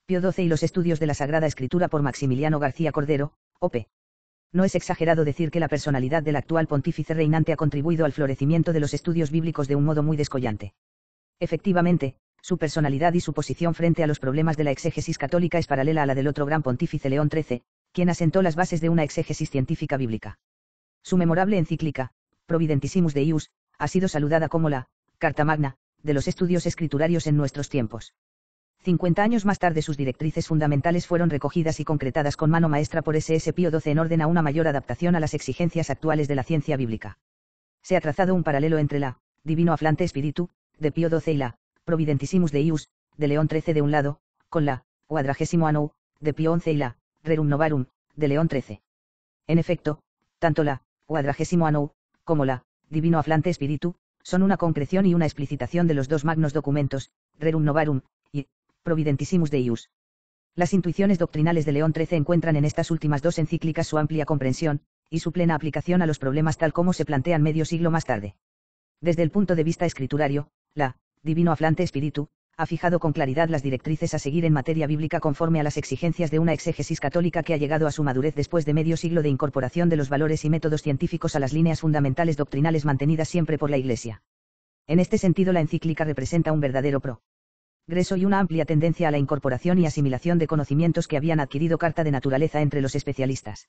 Pío XII y los estudios de la Sagrada Escritura por Maximiliano García Cordero, OP. No es exagerado decir que la personalidad del actual pontífice reinante ha contribuido al florecimiento de los estudios bíblicos de un modo muy descollante. Efectivamente, su personalidad y su posición frente a los problemas de la exégesis católica es paralela a la del otro gran pontífice León XIII, quien asentó las bases de una exégesis científica bíblica. Su memorable encíclica, Providentissimus Deus, ha sido saludada como la Carta Magna de los estudios escriturarios en nuestros tiempos. 50 años más tarde sus directrices fundamentales fueron recogidas y concretadas con mano maestra por S.S. Pío XII en orden a una mayor adaptación a las exigencias actuales de la ciencia bíblica. Se ha trazado un paralelo entre la Divino Afflante Spiritu, de Pío XII y la Providentissimus Deus, de León XIII de un lado, con la Quadragesimo Anno, de Pío XI y la Rerum Novarum, de León XIII. En efecto, tanto la Quadragesimo Anno, como la Divino Afflante Spiritu, son una concreción y una explicitación de los dos magnos documentos, Rerum Novarum, y Providentissimus Deus. Las intuiciones doctrinales de León XIII encuentran en estas últimas dos encíclicas su amplia comprensión, y su plena aplicación a los problemas tal como se plantean medio siglo más tarde. Desde el punto de vista escriturario, la Divino Afflante Spiritu ha fijado con claridad las directrices a seguir en materia bíblica conforme a las exigencias de una exégesis católica que ha llegado a su madurez después de medio siglo de incorporación de los valores y métodos científicos a las líneas fundamentales doctrinales mantenidas siempre por la Iglesia. En este sentido, la encíclica representa un verdadero progreso y una amplia tendencia a la incorporación y asimilación de conocimientos que habían adquirido carta de naturaleza entre los especialistas.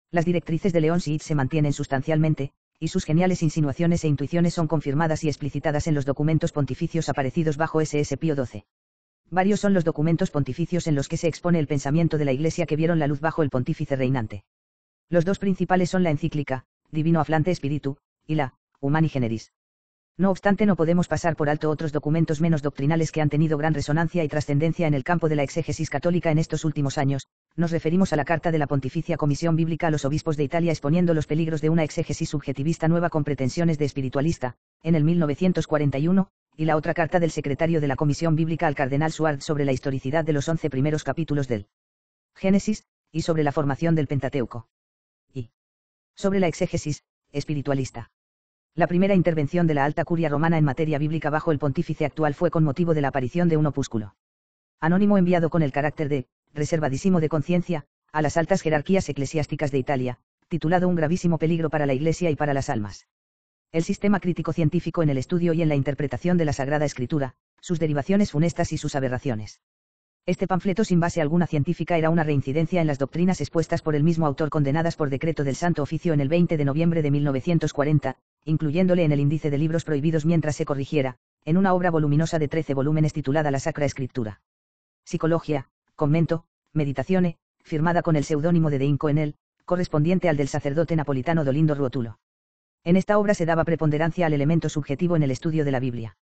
Las directrices de León VIII se mantienen sustancialmente, y sus geniales insinuaciones e intuiciones son confirmadas y explicitadas en los documentos pontificios aparecidos bajo S.S. Pío XII. Varios son los documentos pontificios en los que se expone el pensamiento de la Iglesia que vieron la luz bajo el pontífice reinante. Los dos principales son la encíclica, Divino Afflante Spiritu, y la Humani Generis. No obstante, no podemos pasar por alto otros documentos menos doctrinales que han tenido gran resonancia y trascendencia en el campo de la exégesis católica en estos últimos años. Nos referimos a la carta de la Pontificia Comisión Bíblica a los obispos de Italia exponiendo los peligros de una exégesis subjetivista nueva con pretensiones de espiritualista, en el 1941, y la otra carta del secretario de la Comisión Bíblica al cardenal Suard sobre la historicidad de los 11 primeros capítulos del Génesis, y sobre la formación del Pentateuco. Y sobre la exégesis espiritualista. La primera intervención de la Alta Curia Romana en materia bíblica bajo el pontífice actual fue con motivo de la aparición de un opúsculo anónimo enviado con el carácter de reservadísimo de conciencia a las altas jerarquías eclesiásticas de Italia, titulado Un gravísimo peligro para la Iglesia y para las almas. El sistema crítico científico en el estudio y en la interpretación de la Sagrada Escritura, sus derivaciones funestas y sus aberraciones. Este panfleto sin base alguna científica era una reincidencia en las doctrinas expuestas por el mismo autor condenadas por decreto del Santo Oficio en el 20 de noviembre de 1940, incluyéndole en el índice de libros prohibidos mientras se corrigiera, en una obra voluminosa de 13 volúmenes titulada La Sacra Escritura. Psicologia, Commento, Meditazione, firmada con el seudónimo de Deinco en él, correspondiente al del sacerdote napolitano Dolindo Ruotulo. En esta obra se daba preponderancia al elemento subjetivo en el estudio de la Biblia.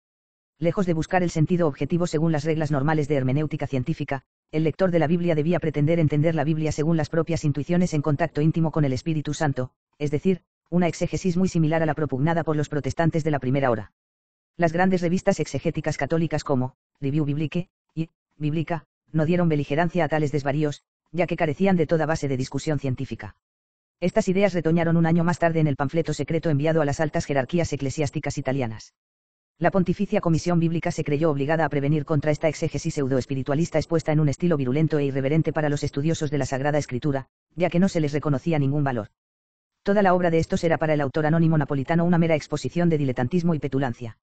Lejos de buscar el sentido objetivo según las reglas normales de hermenéutica científica, el lector de la Biblia debía pretender entender la Biblia según las propias intuiciones en contacto íntimo con el Espíritu Santo, es decir, una exégesis muy similar a la propugnada por los protestantes de la primera hora. Las grandes revistas exegéticas católicas como Review Biblique y Biblica no dieron beligerancia a tales desvaríos, ya que carecían de toda base de discusión científica. Estas ideas retoñaron un año más tarde en el panfleto secreto enviado a las altas jerarquías eclesiásticas italianas. La Pontificia Comisión Bíblica se creyó obligada a prevenir contra esta exégesis pseudoespiritualista expuesta en un estilo virulento e irreverente para los estudiosos de la Sagrada Escritura, ya que no se les reconocía ningún valor. Toda la obra de estos era para el autor anónimo napolitano una mera exposición de diletantismo y petulancia.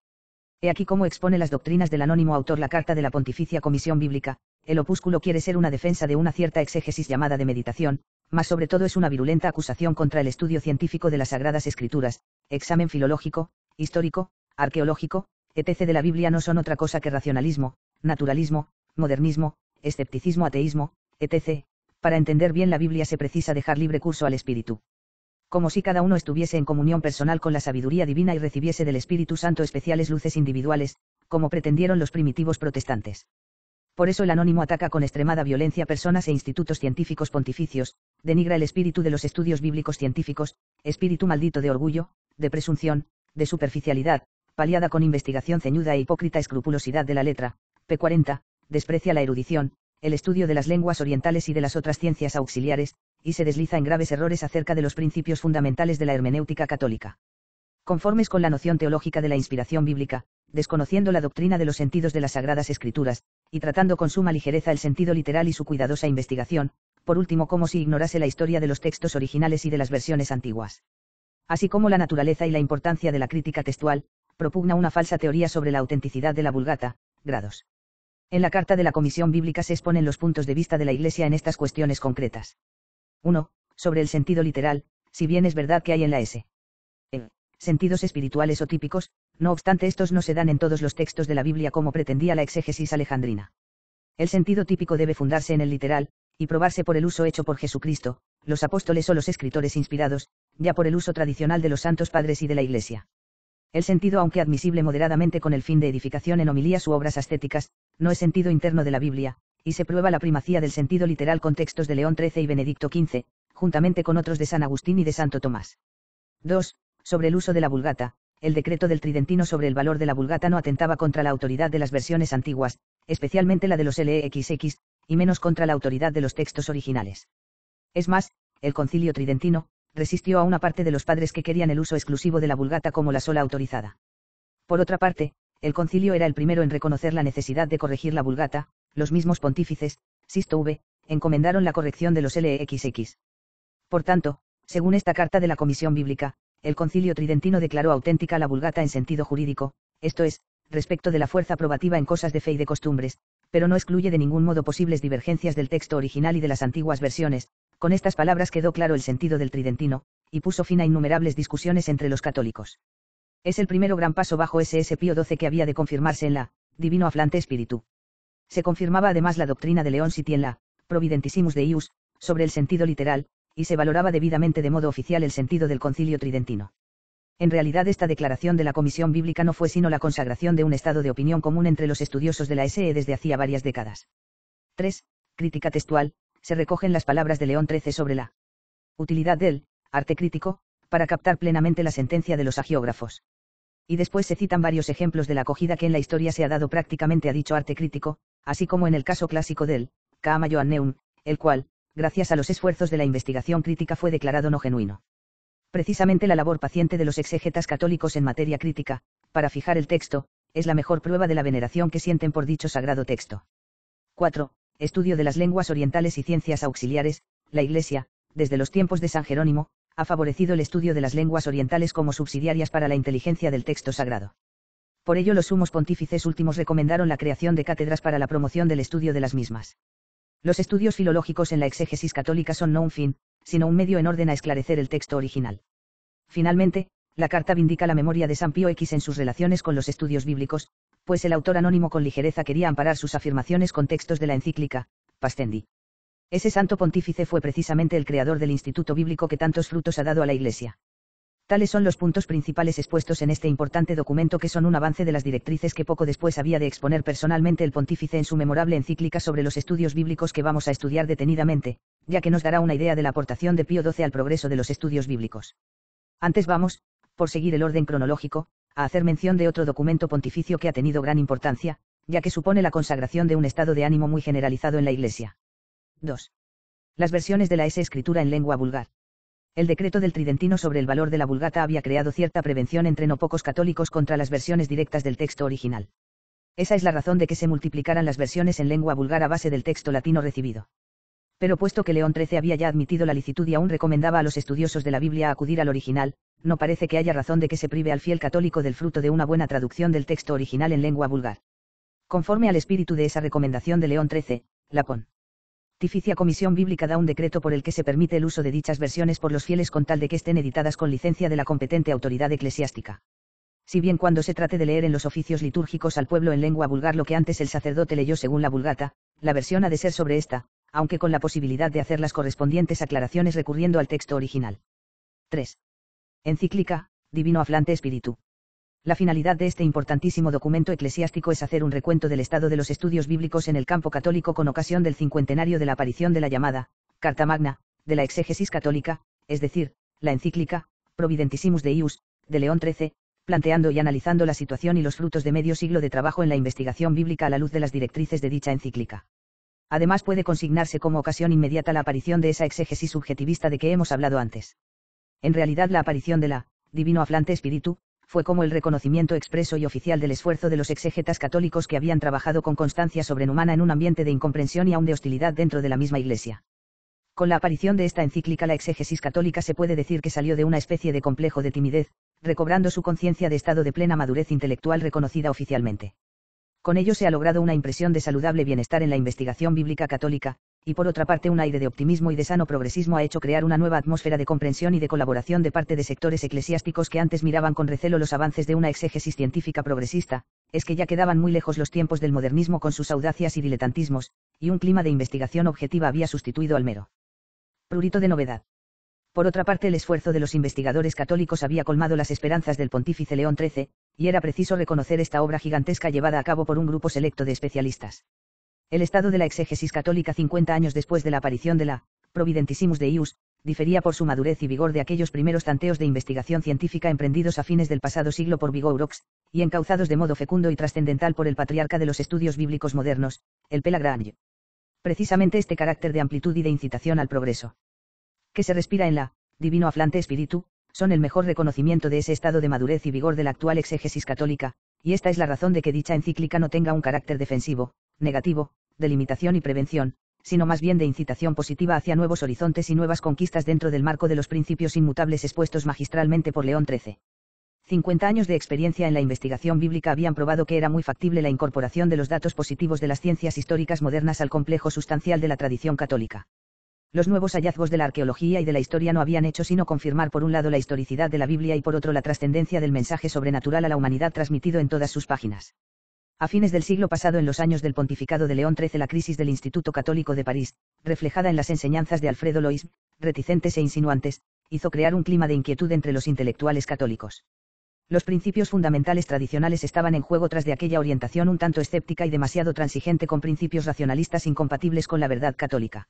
He aquí cómo expone las doctrinas del anónimo autor la carta de la Pontificia Comisión Bíblica. El opúsculo quiere ser una defensa de una cierta exégesis llamada de meditación, mas sobre todo es una virulenta acusación contra el estudio científico de las Sagradas Escrituras, examen filológico, histórico, arqueológico, etc. de la Biblia no son otra cosa que racionalismo, naturalismo, modernismo, escepticismo, ateísmo, etc. Para entender bien la Biblia se precisa dejar libre curso al Espíritu. Como si cada uno estuviese en comunión personal con la sabiduría divina y recibiese del Espíritu Santo especiales luces individuales, como pretendieron los primitivos protestantes. Por eso el anónimo ataca con extremada violencia personas e institutos científicos pontificios, denigra el espíritu de los estudios bíblicos científicos, espíritu maldito de orgullo, de presunción, de superficialidad, paliada con investigación ceñuda e hipócrita escrupulosidad de la letra, p. 40, desprecia la erudición, el estudio de las lenguas orientales y de las otras ciencias auxiliares, y se desliza en graves errores acerca de los principios fundamentales de la hermenéutica católica. Conformes con la noción teológica de la inspiración bíblica, desconociendo la doctrina de los sentidos de las Sagradas Escrituras, y tratando con suma ligereza el sentido literal y su cuidadosa investigación, por último como si ignorase la historia de los textos originales y de las versiones antiguas. Así como la naturaleza y la importancia de la crítica textual, propugna una falsa teoría sobre la autenticidad de la Vulgata, grados. En la carta de la Comisión Bíblica se exponen los puntos de vista de la Iglesia en estas cuestiones concretas. 1. Sobre el sentido literal, si bien es verdad que hay en la S. Sentidos espirituales o típicos, no obstante estos no se dan en todos los textos de la Biblia como pretendía la exégesis alejandrina. El sentido típico debe fundarse en el literal, y probarse por el uso hecho por Jesucristo, los apóstoles o los escritores inspirados, ya por el uso tradicional de los santos padres y de la Iglesia. El sentido, aunque admisible moderadamente con el fin de edificación en homilías u obras ascéticas, no es sentido interno de la Biblia, y se prueba la primacía del sentido literal con textos de León XIII y Benedicto XV, juntamente con otros de San Agustín y de Santo Tomás. 2. Sobre el uso de la Vulgata, el decreto del Tridentino sobre el valor de la Vulgata no atentaba contra la autoridad de las versiones antiguas, especialmente la de los LXX, y menos contra la autoridad de los textos originales. Es más, el Concilio Tridentino resistió a una parte de los padres que querían el uso exclusivo de la Vulgata como la sola autorizada. Por otra parte, el concilio era el primero en reconocer la necesidad de corregir la Vulgata, los mismos pontífices, Sisto V, encomendaron la corrección de los LXX. Por tanto, según esta carta de la Comisión Bíblica, el Concilio Tridentino declaró auténtica la Vulgata en sentido jurídico, esto es, respecto de la fuerza probativa en cosas de fe y de costumbres, pero no excluye de ningún modo posibles divergencias del texto original y de las antiguas versiones. Con estas palabras quedó claro el sentido del Tridentino, y puso fin a innumerables discusiones entre los católicos. Es el primero gran paso bajo SS Pío XII que había de confirmarse en la Divino Afflante Spiritu. Se confirmaba además la doctrina de León Siti en la Providentissimus Deius, sobre el sentido literal, y se valoraba debidamente de modo oficial el sentido del Concilio Tridentino. En realidad esta declaración de la Comisión Bíblica no fue sino la consagración de un estado de opinión común entre los estudiosos de la SE desde hacía varias décadas. 3. Crítica textual. Se recogen las palabras de León XIII sobre la utilidad del arte crítico, para captar plenamente la sentencia de los hagiógrafos. Y después se citan varios ejemplos de la acogida que en la historia se ha dado prácticamente a dicho arte crítico, así como en el caso clásico del Kaama Joanneum, el cual, gracias a los esfuerzos de la investigación crítica fue declarado no genuino. Precisamente la labor paciente de los exégetas católicos en materia crítica, para fijar el texto, es la mejor prueba de la veneración que sienten por dicho sagrado texto. 4. Estudio de las lenguas orientales y ciencias auxiliares. La Iglesia, desde los tiempos de San Jerónimo, ha favorecido el estudio de las lenguas orientales como subsidiarias para la inteligencia del texto sagrado. Por ello los sumos pontífices últimos recomendaron la creación de cátedras para la promoción del estudio de las mismas. Los estudios filológicos en la exégesis católica son no un fin, sino un medio en orden a esclarecer el texto original. Finalmente, la carta vindica la memoria de San Pío X en sus relaciones con los estudios bíblicos, pues el autor anónimo con ligereza quería amparar sus afirmaciones con textos de la encíclica Pastendi. Ese santo pontífice fue precisamente el creador del instituto bíblico que tantos frutos ha dado a la Iglesia. Tales son los puntos principales expuestos en este importante documento que son un avance de las directrices que poco después había de exponer personalmente el pontífice en su memorable encíclica sobre los estudios bíblicos que vamos a estudiar detenidamente, ya que nos dará una idea de la aportación de Pío XII al progreso de los estudios bíblicos. Antes vamos, por seguir el orden cronológico, a hacer mención de otro documento pontificio que ha tenido gran importancia, ya que supone la consagración de un estado de ánimo muy generalizado en la Iglesia. 2. Las versiones de la Escritura en lengua vulgar. El decreto del Tridentino sobre el valor de la Vulgata había creado cierta prevención entre no pocos católicos contra las versiones directas del texto original. Esa es la razón de que se multiplicaran las versiones en lengua vulgar a base del texto latino recibido. Pero puesto que León XIII había ya admitido la licitud y aún recomendaba a los estudiosos de la Biblia a acudir al original, no parece que haya razón de que se prive al fiel católico del fruto de una buena traducción del texto original en lengua vulgar. Conforme al espíritu de esa recomendación de León XIII, la Pontificia Comisión Bíblica da un decreto por el que se permite el uso de dichas versiones por los fieles con tal de que estén editadas con licencia de la competente autoridad eclesiástica. Si bien cuando se trate de leer en los oficios litúrgicos al pueblo en lengua vulgar lo que antes el sacerdote leyó según la Vulgata, la versión ha de ser sobre esta, aunque con la posibilidad de hacer las correspondientes aclaraciones recurriendo al texto original. 3. Encíclica, Divino Afflante Spiritu. La finalidad de este importantísimo documento eclesiástico es hacer un recuento del estado de los estudios bíblicos en el campo católico con ocasión del cincuentenario de la aparición de la llamada Carta Magna, de la exégesis católica, es decir, la encíclica Providentissimus Deius, de León XIII, planteando y analizando la situación y los frutos de medio siglo de trabajo en la investigación bíblica a la luz de las directrices de dicha encíclica. Además puede consignarse como ocasión inmediata la aparición de esa exégesis subjetivista de que hemos hablado antes. En realidad la aparición de la Divino Afflante Spiritu fue como el reconocimiento expreso y oficial del esfuerzo de los exégetas católicos que habían trabajado con constancia sobrehumana en un ambiente de incomprensión y aún de hostilidad dentro de la misma Iglesia. Con la aparición de esta encíclica la exégesis católica se puede decir que salió de una especie de complejo de timidez, recobrando su conciencia de estado de plena madurez intelectual reconocida oficialmente. Con ello se ha logrado una impresión de saludable bienestar en la investigación bíblica católica, y por otra parte un aire de optimismo y de sano progresismo ha hecho crear una nueva atmósfera de comprensión y de colaboración de parte de sectores eclesiásticos que antes miraban con recelo los avances de una exégesis científica progresista, es que ya quedaban muy lejos los tiempos del modernismo con sus audacias y diletantismos, y un clima de investigación objetiva había sustituido al mero prurito de novedad. Por otra parte, el esfuerzo de los investigadores católicos había colmado las esperanzas del pontífice León XIII, y era preciso reconocer esta obra gigantesca llevada a cabo por un grupo selecto de especialistas. El estado de la exégesis católica 50 años después de la aparición de la Providentissimus Deus, difería por su madurez y vigor de aquellos primeros tanteos de investigación científica emprendidos a fines del pasado siglo por Vigouroux, y encauzados de modo fecundo y trascendental por el patriarca de los estudios bíblicos modernos, el P. Lagrange. Precisamente este carácter de amplitud y de incitación al progreso que se respira en la Divino Aflante Espíritu, son el mejor reconocimiento de ese estado de madurez y vigor de la actual exégesis católica, y esta es la razón de que dicha encíclica no tenga un carácter defensivo, negativo, de limitación y prevención, sino más bien de incitación positiva hacia nuevos horizontes y nuevas conquistas dentro del marco de los principios inmutables expuestos magistralmente por León XIII. 50 años de experiencia en la investigación bíblica habían probado que era muy factible la incorporación de los datos positivos de las ciencias históricas modernas al complejo sustancial de la tradición católica. Los nuevos hallazgos de la arqueología y de la historia no habían hecho sino confirmar por un lado la historicidad de la Biblia y por otro la trascendencia del mensaje sobrenatural a la humanidad transmitido en todas sus páginas. A fines del siglo pasado, en los años del pontificado de León XIII, la crisis del Instituto Católico de París, reflejada en las enseñanzas de Alfredo Lois, reticentes e insinuantes, hizo crear un clima de inquietud entre los intelectuales católicos. Los principios fundamentales tradicionales estaban en juego tras de aquella orientación un tanto escéptica y demasiado transigente con principios racionalistas incompatibles con la verdad católica.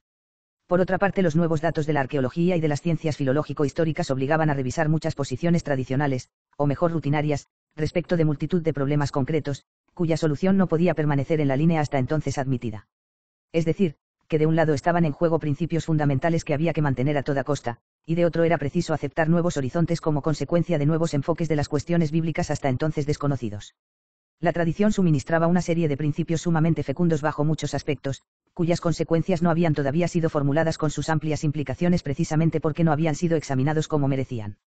Por otra parte, los nuevos datos de la arqueología y de las ciencias filológico-históricas obligaban a revisar muchas posiciones tradicionales, o mejor rutinarias, respecto de multitud de problemas concretos, cuya solución no podía permanecer en la línea hasta entonces admitida. Es decir, que de un lado estaban en juego principios fundamentales que había que mantener a toda costa, y de otro era preciso aceptar nuevos horizontes como consecuencia de nuevos enfoques de las cuestiones bíblicas hasta entonces desconocidos. La tradición suministraba una serie de principios sumamente fecundos bajo muchos aspectos, cuyas consecuencias no habían todavía sido formuladas con sus amplias implicaciones precisamente porque no habían sido examinados como merecían.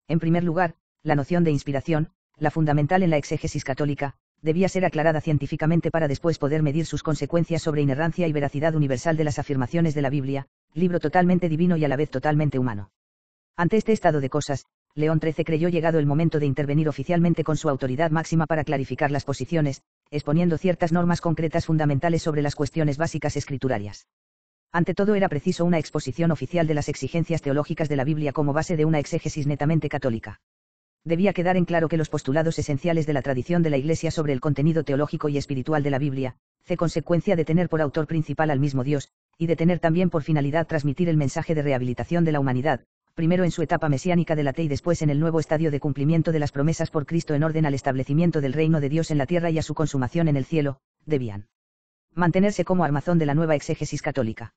En primer lugar, la noción de inspiración, la fundamental en la exégesis católica, debía ser aclarada científicamente para después poder medir sus consecuencias sobre inerrancia y veracidad universal de las afirmaciones de la Biblia, libro totalmente divino y a la vez totalmente humano. Ante este estado de cosas, León XIII creyó llegado el momento de intervenir oficialmente con su autoridad máxima para clarificar las posiciones, exponiendo ciertas normas concretas fundamentales sobre las cuestiones básicas escriturarias. Ante todo era preciso una exposición oficial de las exigencias teológicas de la Biblia como base de una exégesis netamente católica. Debía quedar en claro que los postulados esenciales de la tradición de la Iglesia sobre el contenido teológico y espiritual de la Biblia, consecuencia de tener por autor principal al mismo Dios, y de tener también por finalidad transmitir el mensaje de rehabilitación de la humanidad, primero en su etapa mesiánica de la T y después en el nuevo estadio de cumplimiento de las promesas por Cristo en orden al establecimiento del reino de Dios en la tierra y a su consumación en el cielo, debían mantenerse como armazón de la nueva exégesis católica.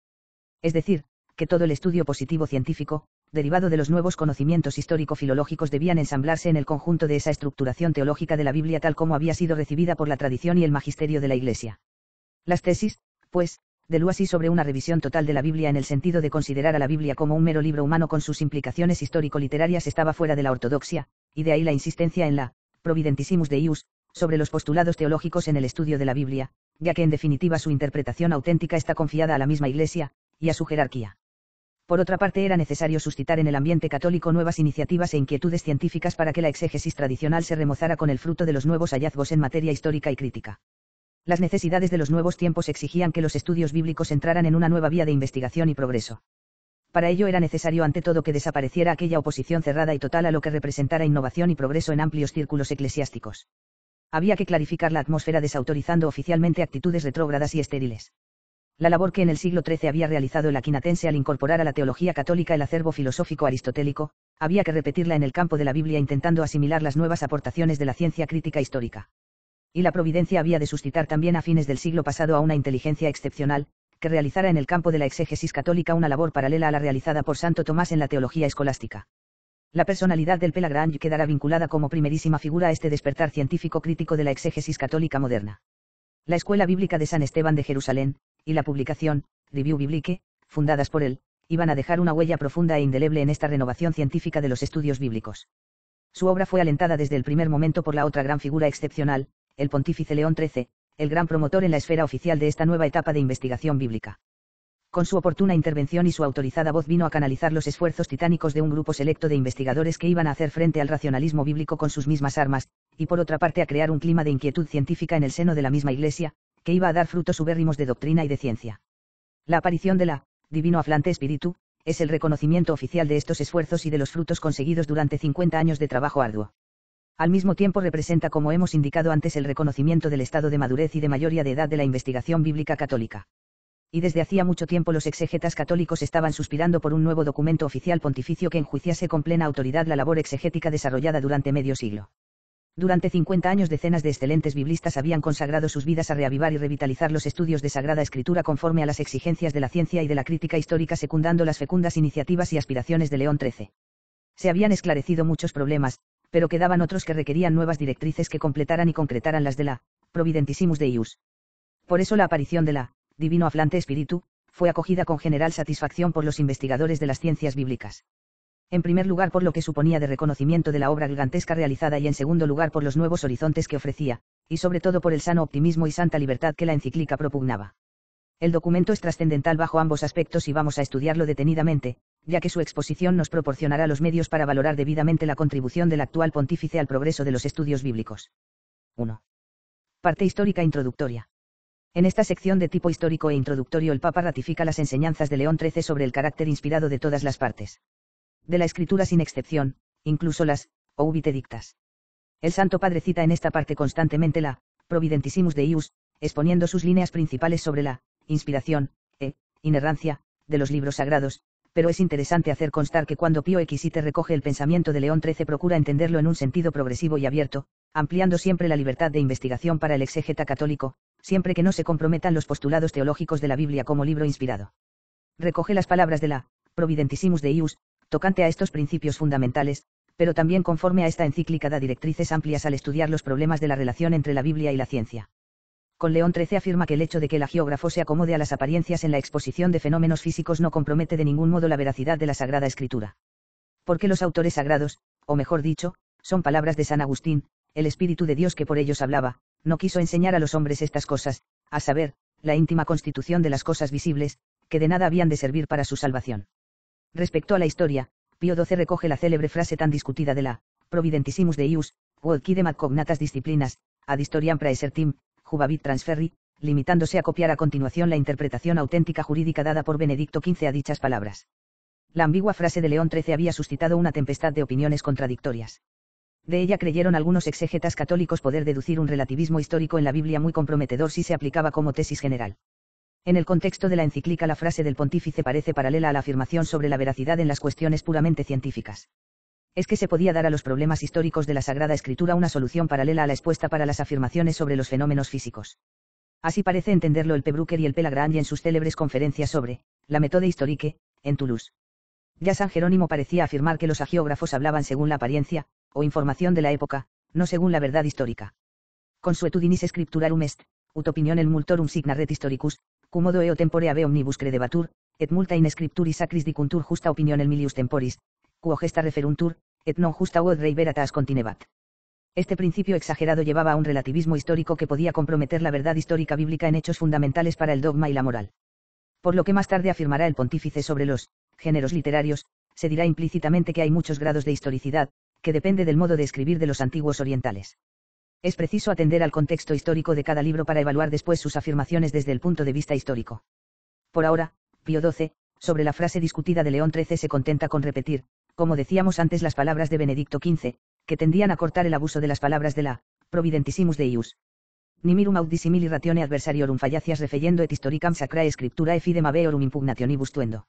Es decir, que todo el estudio positivo científico, derivado de los nuevos conocimientos histórico-filológicos, debían ensamblarse en el conjunto de esa estructuración teológica de la Biblia tal como había sido recibida por la tradición y el magisterio de la Iglesia. Las tesis, pues, de Luasi sobre una revisión total de la Biblia en el sentido de considerar a la Biblia como un mero libro humano con sus implicaciones histórico-literarias estaba fuera de la ortodoxia, y de ahí la insistencia en la Providentissimus Deus, sobre los postulados teológicos en el estudio de la Biblia, ya que en definitiva su interpretación auténtica está confiada a la misma Iglesia, y a su jerarquía. Por otra parte, era necesario suscitar en el ambiente católico nuevas iniciativas e inquietudes científicas para que la exégesis tradicional se remozara con el fruto de los nuevos hallazgos en materia histórica y crítica. Las necesidades de los nuevos tiempos exigían que los estudios bíblicos entraran en una nueva vía de investigación y progreso. Para ello era necesario ante todo que desapareciera aquella oposición cerrada y total a lo que representara innovación y progreso en amplios círculos eclesiásticos. Había que clarificar la atmósfera desautorizando oficialmente actitudes retrógradas y estériles. La labor que en el siglo XIII había realizado el aquinatense al incorporar a la teología católica el acervo filosófico aristotélico, había que repetirla en el campo de la Biblia intentando asimilar las nuevas aportaciones de la ciencia crítica histórica. Y la providencia había de suscitar también a fines del siglo pasado a una inteligencia excepcional, que realizara en el campo de la exégesis católica una labor paralela a la realizada por Santo Tomás en la teología escolástica. La personalidad del Pelagrange quedará vinculada como primerísima figura a este despertar científico crítico de la exégesis católica moderna. La Escuela Bíblica de San Esteban de Jerusalén, y la publicación, Review Biblique, fundadas por él, iban a dejar una huella profunda e indeleble en esta renovación científica de los estudios bíblicos. Su obra fue alentada desde el primer momento por la otra gran figura excepcional, el pontífice León XIII, el gran promotor en la esfera oficial de esta nueva etapa de investigación bíblica. Con su oportuna intervención y su autorizada voz vino a canalizar los esfuerzos titánicos de un grupo selecto de investigadores que iban a hacer frente al racionalismo bíblico con sus mismas armas, y por otra parte a crear un clima de inquietud científica en el seno de la misma Iglesia, que iba a dar frutos ubérrimos de doctrina y de ciencia. La aparición de la Divino Aflante Espíritu es el reconocimiento oficial de estos esfuerzos y de los frutos conseguidos durante 50 años de trabajo arduo. Al mismo tiempo representa, como hemos indicado antes, el reconocimiento del estado de madurez y de mayoría de edad de la investigación bíblica católica. Y desde hacía mucho tiempo los exégetas católicos estaban suspirando por un nuevo documento oficial pontificio que enjuiciase con plena autoridad la labor exegética desarrollada durante medio siglo. Durante 50 años decenas de excelentes biblistas habían consagrado sus vidas a reavivar y revitalizar los estudios de Sagrada Escritura conforme a las exigencias de la ciencia y de la crítica histórica, secundando las fecundas iniciativas y aspiraciones de León XIII. Se habían esclarecido muchos problemas, pero quedaban otros que requerían nuevas directrices que completaran y concretaran las de la Providentissimus Deus. Por eso la aparición de la Divino Aflante Espíritu fue acogida con general satisfacción por los investigadores de las ciencias bíblicas. En primer lugar por lo que suponía de reconocimiento de la obra gigantesca realizada y en segundo lugar por los nuevos horizontes que ofrecía, y sobre todo por el sano optimismo y santa libertad que la encíclica propugnaba. El documento es trascendental bajo ambos aspectos y vamos a estudiarlo detenidamente, ya que su exposición nos proporcionará los medios para valorar debidamente la contribución del actual pontífice al progreso de los estudios bíblicos. 1. Parte histórica introductoria. En esta sección de tipo histórico e introductorio el Papa ratifica las enseñanzas de León XIII sobre el carácter inspirado de todas las partes de la Escritura sin excepción, incluso las obite dictas. El Santo Padre cita en esta parte constantemente la Providentissimus Deus, exponiendo sus líneas principales sobre la inspiración e inerrancia de los libros sagrados, pero es interesante hacer constar que cuando Pío XI recoge el pensamiento de León XIII procura entenderlo en un sentido progresivo y abierto, ampliando siempre la libertad de investigación para el exégeta católico, siempre que no se comprometan los postulados teológicos de la Biblia como libro inspirado. Recoge las palabras de la Providentissimus Deus, tocante a estos principios fundamentales, pero también conforme a esta encíclica da directrices amplias al estudiar los problemas de la relación entre la Biblia y la ciencia. Con León XIII afirma que el hecho de que el hagiógrafo se acomode a las apariencias en la exposición de fenómenos físicos no compromete de ningún modo la veracidad de la Sagrada Escritura. Porque los autores sagrados, o mejor dicho, son palabras de San Agustín, el Espíritu de Dios que por ellos hablaba, no quiso enseñar a los hombres estas cosas, a saber, la íntima constitución de las cosas visibles, que de nada habían de servir para su salvación. Respecto a la historia, Pío XII recoge la célebre frase tan discutida de la Providentissimus Deus, quod quidem ad cognatas disciplinas, ad historiam praesertim, jubavit transferri, limitándose a copiar a continuación la interpretación auténtica jurídica dada por Benedicto XV a dichas palabras. La ambigua frase de León XIII había suscitado una tempestad de opiniones contradictorias. De ella creyeron algunos exégetas católicos poder deducir un relativismo histórico en la Biblia muy comprometedor si se aplicaba como tesis general. En el contexto de la encíclica la frase del pontífice parece paralela a la afirmación sobre la veracidad en las cuestiones puramente científicas. Es que se podía dar a los problemas históricos de la Sagrada Escritura una solución paralela a la expuesta para las afirmaciones sobre los fenómenos físicos. Así parece entenderlo el P. Brucker y el P. Lagrange en sus célebres conferencias sobre la méthode historique, en Toulouse. Ya San Jerónimo parecía afirmar que los hagiógrafos hablaban según la apariencia, o información de la época, no según la verdad histórica. Consuetudinis scripturarum est, ut opinionem multorum signa ret historicus, cumodo eo tempore ave omnibus credebatur, et multa in scripturi sacris dicuntur justa opinionem milius temporis, quo gesta referuntur, et non justa ud rei veratas continebat. Este principio exagerado llevaba a un relativismo histórico que podía comprometer la verdad histórica bíblica en hechos fundamentales para el dogma y la moral. Por lo que más tarde afirmará el pontífice sobre los géneros literarios, se dirá implícitamente que hay muchos grados de historicidad, que depende del modo de escribir de los antiguos orientales. Es preciso atender al contexto histórico de cada libro para evaluar después sus afirmaciones desde el punto de vista histórico. Por ahora, Pío XII, sobre la frase discutida de León XIII se contenta con repetir, como decíamos antes, las palabras de Benedicto XV, que tendían a cortar el abuso de las palabras de la Providentissimus Deus. Nimirum aut dissimili ratione adversariorum fallacias refeyendo et historicam sacrae scripturae fidem habeorum impugnationibus tuendo.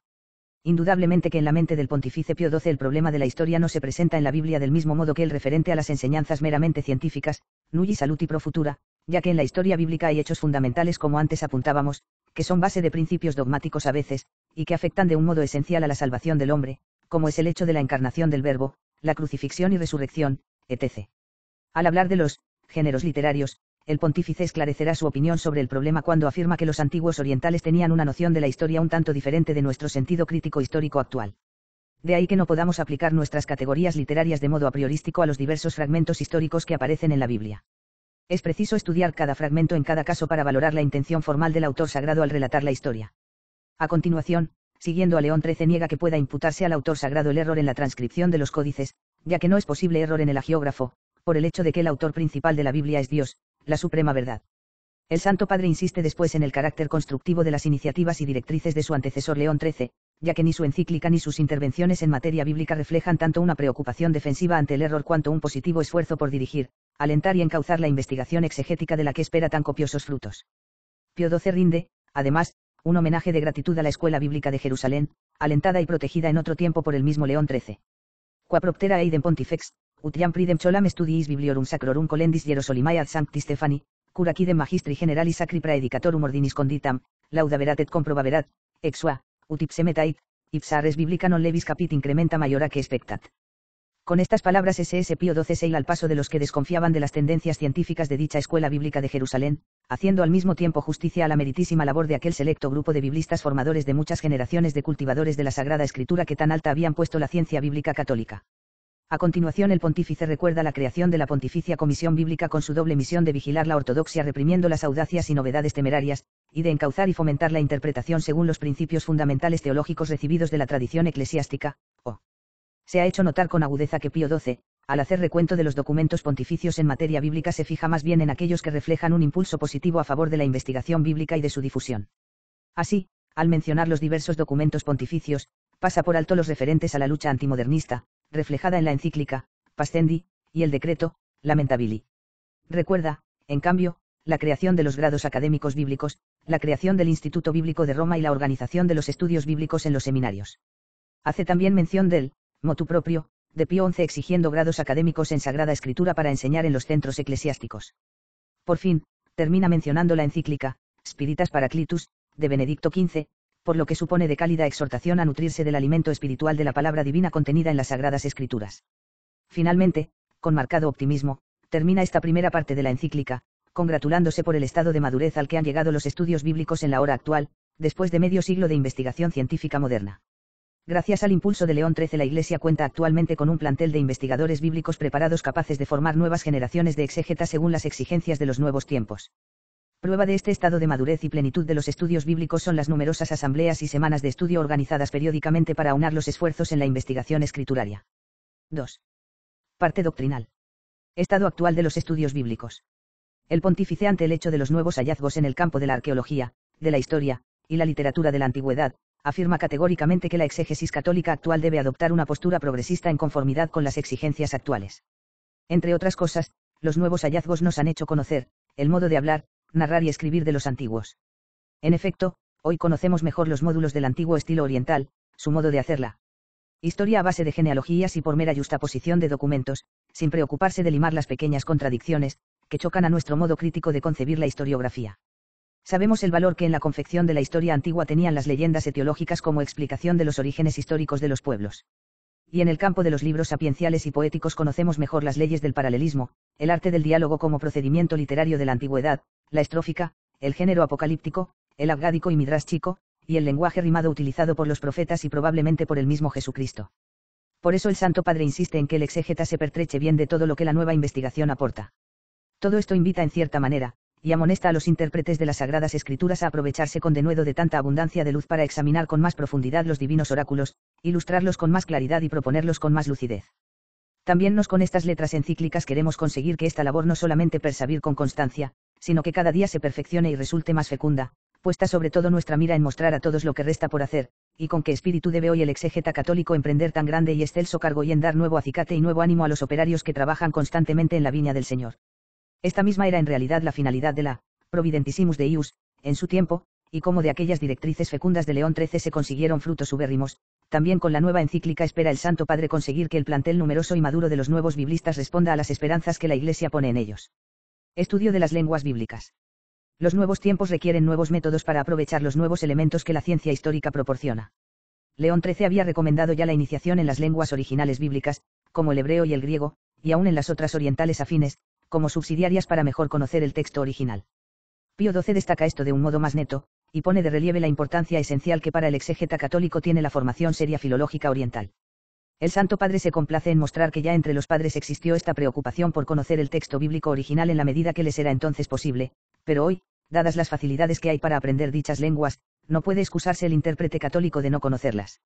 Indudablemente que en la mente del pontífice Pío XII el problema de la historia no se presenta en la Biblia del mismo modo que el referente a las enseñanzas meramente científicas, nulli saluti pro futura, ya que en la historia bíblica hay hechos fundamentales como antes apuntábamos, que son base de principios dogmáticos a veces, y que afectan de un modo esencial a la salvación del hombre, como es el hecho de la encarnación del Verbo, la crucifixión y resurrección, etc. Al hablar de los géneros literarios, el pontífice esclarecerá su opinión sobre el problema cuando afirma que los antiguos orientales tenían una noción de la historia un tanto diferente de nuestro sentido crítico histórico actual. De ahí que no podamos aplicar nuestras categorías literarias de modo a priorístico a los diversos fragmentos históricos que aparecen en la Biblia. Es preciso estudiar cada fragmento en cada caso para valorar la intención formal del autor sagrado al relatar la historia. A continuación, siguiendo a León XIII, niega que pueda imputarse al autor sagrado el error en la transcripción de los códices, ya que no es posible error en el hagiógrafo, por el hecho de que el autor principal de la Biblia es Dios, la suprema verdad. El Santo Padre insiste después en el carácter constructivo de las iniciativas y directrices de su antecesor León XIII, ya que ni su encíclica ni sus intervenciones en materia bíblica reflejan tanto una preocupación defensiva ante el error cuanto un positivo esfuerzo por dirigir, alentar y encauzar la investigación exegética de la que espera tan copiosos frutos. Pío XII rinde, además, un homenaje de gratitud a la Escuela Bíblica de Jerusalén, alentada y protegida en otro tiempo por el mismo León XIII. Qua proptera eidem pontifex, utiam pridem cholam studiis bibliorum sacrorum colendis Hierosolimae ad Sancti Stefani, cura quidem magistri generali sacri praedicatorum ordinis conditam, lauda verat et comprobaverat, exua, ut ipse metait, ipsa res biblica non levis capit incrementa mayora que expectat. Con estas palabras S.S. Pío XII se hila al paso de los que desconfiaban de las tendencias científicas de dicha Escuela Bíblica de Jerusalén, haciendo al mismo tiempo justicia a la meritísima labor de aquel selecto grupo de biblistas formadores de muchas generaciones de cultivadores de la Sagrada Escritura que tan alta habían puesto la ciencia bíblica católica. A continuación el pontífice recuerda la creación de la Pontificia Comisión Bíblica con su doble misión de vigilar la ortodoxia reprimiendo las audacias y novedades temerarias, y de encauzar y fomentar la interpretación según los principios fundamentales teológicos recibidos de la tradición eclesiástica. Se ha hecho notar con agudeza que Pío XII, al hacer recuento de los documentos pontificios en materia bíblica, se fija más bien en aquellos que reflejan un impulso positivo a favor de la investigación bíblica y de su difusión. Así, al mencionar los diversos documentos pontificios, pasa por alto los referentes a la lucha antimodernista, reflejada en la encíclica Pascendi, y el decreto Lamentabili. Recuerda, en cambio, la creación de los grados académicos bíblicos, la creación del Instituto Bíblico de Roma y la organización de los estudios bíblicos en los seminarios. Hace también mención del motu proprio de Pío XI exigiendo grados académicos en Sagrada Escritura para enseñar en los centros eclesiásticos. Por fin, termina mencionando la encíclica Spiritas Paraclitus de Benedicto XV, por lo que supone de cálida exhortación a nutrirse del alimento espiritual de la palabra divina contenida en las Sagradas Escrituras. Finalmente, con marcado optimismo, termina esta primera parte de la encíclica, congratulándose por el estado de madurez al que han llegado los estudios bíblicos en la hora actual, después de medio siglo de investigación científica moderna. Gracias al impulso de León XIII, la Iglesia cuenta actualmente con un plantel de investigadores bíblicos preparados capaces de formar nuevas generaciones de exégetas según las exigencias de los nuevos tiempos. Prueba de este estado de madurez y plenitud de los estudios bíblicos son las numerosas asambleas y semanas de estudio organizadas periódicamente para aunar los esfuerzos en la investigación escrituraria. 2. Parte doctrinal. Estado actual de los estudios bíblicos. El pontífice, ante el hecho de los nuevos hallazgos en el campo de la arqueología, de la historia, y la literatura de la antigüedad, afirma categóricamente que la exégesis católica actual debe adoptar una postura progresista en conformidad con las exigencias actuales. Entre otras cosas, los nuevos hallazgos nos han hecho conocer el modo de hablar, narrar y escribir de los antiguos. En efecto, hoy conocemos mejor los módulos del antiguo estilo oriental, su modo de hacerla. Historia a base de genealogías y por mera justaposición de documentos, sin preocuparse de limar las pequeñas contradicciones, que chocan a nuestro modo crítico de concebir la historiografía. Sabemos el valor que en la confección de la historia antigua tenían las leyendas etiológicas como explicación de los orígenes históricos de los pueblos. Y en el campo de los libros sapienciales y poéticos conocemos mejor las leyes del paralelismo, el arte del diálogo como procedimiento literario de la antigüedad, la estrófica, el género apocalíptico, el abgádico y midrástico, y el lenguaje rimado utilizado por los profetas y probablemente por el mismo Jesucristo. Por eso el Santo Padre insiste en que el exégeta se pertreche bien de todo lo que la nueva investigación aporta. Todo esto invita en cierta manera, y amonesta a los intérpretes de las Sagradas Escrituras a aprovecharse con denuedo de tanta abundancia de luz para examinar con más profundidad los divinos oráculos, ilustrarlos con más claridad y proponerlos con más lucidez. También con estas letras encíclicas queremos conseguir que esta labor no solamente persevere con constancia, sino que cada día se perfeccione y resulte más fecunda, puesta sobre todo nuestra mira en mostrar a todos lo que resta por hacer, y con qué espíritu debe hoy el exégeta católico emprender tan grande y excelso cargo y en dar nuevo acicate y nuevo ánimo a los operarios que trabajan constantemente en la viña del Señor. Esta misma era en realidad la finalidad de la Providentissimus Deus, en su tiempo, y como de aquellas directrices fecundas de León XIII se consiguieron frutos ubérrimos, también con la nueva encíclica espera el Santo Padre conseguir que el plantel numeroso y maduro de los nuevos biblistas responda a las esperanzas que la Iglesia pone en ellos. Estudio de las lenguas bíblicas. Los nuevos tiempos requieren nuevos métodos para aprovechar los nuevos elementos que la ciencia histórica proporciona. León XIII había recomendado ya la iniciación en las lenguas originales bíblicas, como el hebreo y el griego, y aún en las otras orientales afines, como subsidiarias para mejor conocer el texto original. Pío XII destaca esto de un modo más neto, y pone de relieve la importancia esencial que para el exégeta católico tiene la formación seria filológica oriental. El Santo Padre se complace en mostrar que ya entre los padres existió esta preocupación por conocer el texto bíblico original en la medida que les era entonces posible, pero hoy, dadas las facilidades que hay para aprender dichas lenguas, no puede excusarse el intérprete católico de no conocerlas.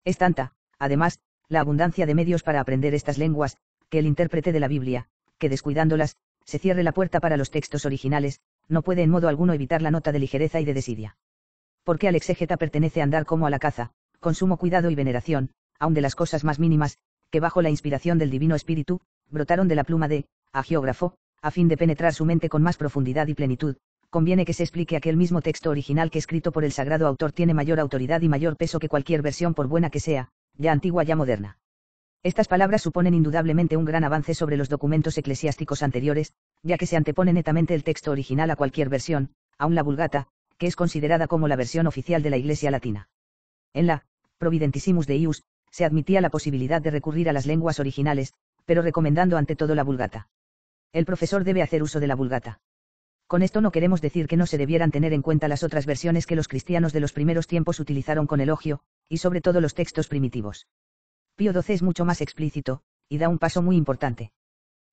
Es tanta, además, la abundancia de medios para aprender estas lenguas, que el intérprete de la Biblia, que descuidándolas, se cierre la puerta para los textos originales, no puede en modo alguno evitar la nota de ligereza y de desidia. Porque al exégeta pertenece andar como a la caza, con sumo cuidado y veneración, aun de las cosas más mínimas, que bajo la inspiración del Divino Espíritu, brotaron de la pluma de agiógrafo, a fin de penetrar su mente con más profundidad y plenitud, conviene que se explique aquel mismo texto original que escrito por el sagrado autor tiene mayor autoridad y mayor peso que cualquier versión por buena que sea, ya antigua ya moderna. Estas palabras suponen indudablemente un gran avance sobre los documentos eclesiásticos anteriores, ya que se antepone netamente el texto original a cualquier versión, aun la Vulgata, que es considerada como la versión oficial de la Iglesia latina. En la Providentissimus Deius, se admitía la posibilidad de recurrir a las lenguas originales, pero recomendando ante todo la Vulgata. El profesor debe hacer uso de la Vulgata. Con esto no queremos decir que no se debieran tener en cuenta las otras versiones que los cristianos de los primeros tiempos utilizaron con elogio, y sobre todo los textos primitivos. Pío XII es mucho más explícito, y da un paso muy importante.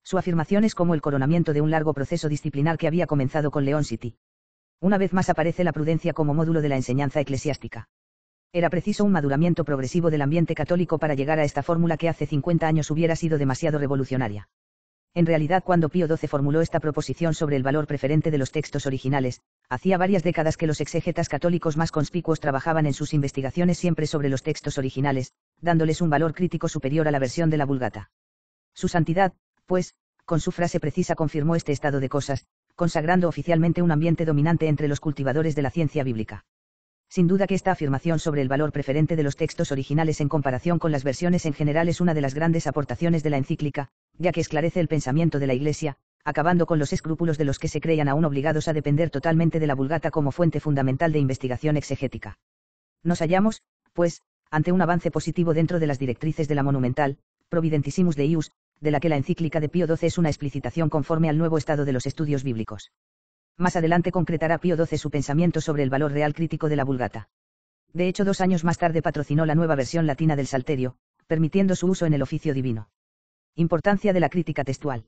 Su afirmación es como el coronamiento de un largo proceso disciplinar que había comenzado con León City. Una vez más aparece la prudencia como módulo de la enseñanza eclesiástica. Era preciso un maduramiento progresivo del ambiente católico para llegar a esta fórmula que hace 50 años hubiera sido demasiado revolucionaria. En realidad, cuando Pío XII formuló esta proposición sobre el valor preferente de los textos originales, hacía varias décadas que los exégetas católicos más conspicuos trabajaban en sus investigaciones siempre sobre los textos originales, dándoles un valor crítico superior a la versión de la Vulgata. Su santidad, pues, con su frase precisa confirmó este estado de cosas, consagrando oficialmente un ambiente dominante entre los cultivadores de la ciencia bíblica. Sin duda que esta afirmación sobre el valor preferente de los textos originales en comparación con las versiones en general es una de las grandes aportaciones de la encíclica, ya que esclarece el pensamiento de la Iglesia, acabando con los escrúpulos de los que se creían aún obligados a depender totalmente de la Vulgata como fuente fundamental de investigación exegética. Nos hallamos, pues, ante un avance positivo dentro de las directrices de la monumental Providentissimus Deius, de la que la encíclica de Pío XII es una explicitación conforme al nuevo estado de los estudios bíblicos. Más adelante concretará Pío XII su pensamiento sobre el valor real crítico de la Vulgata. De hecho, 2 años más tarde patrocinó la nueva versión latina del Salterio, permitiendo su uso en el oficio divino. Importancia de la crítica textual.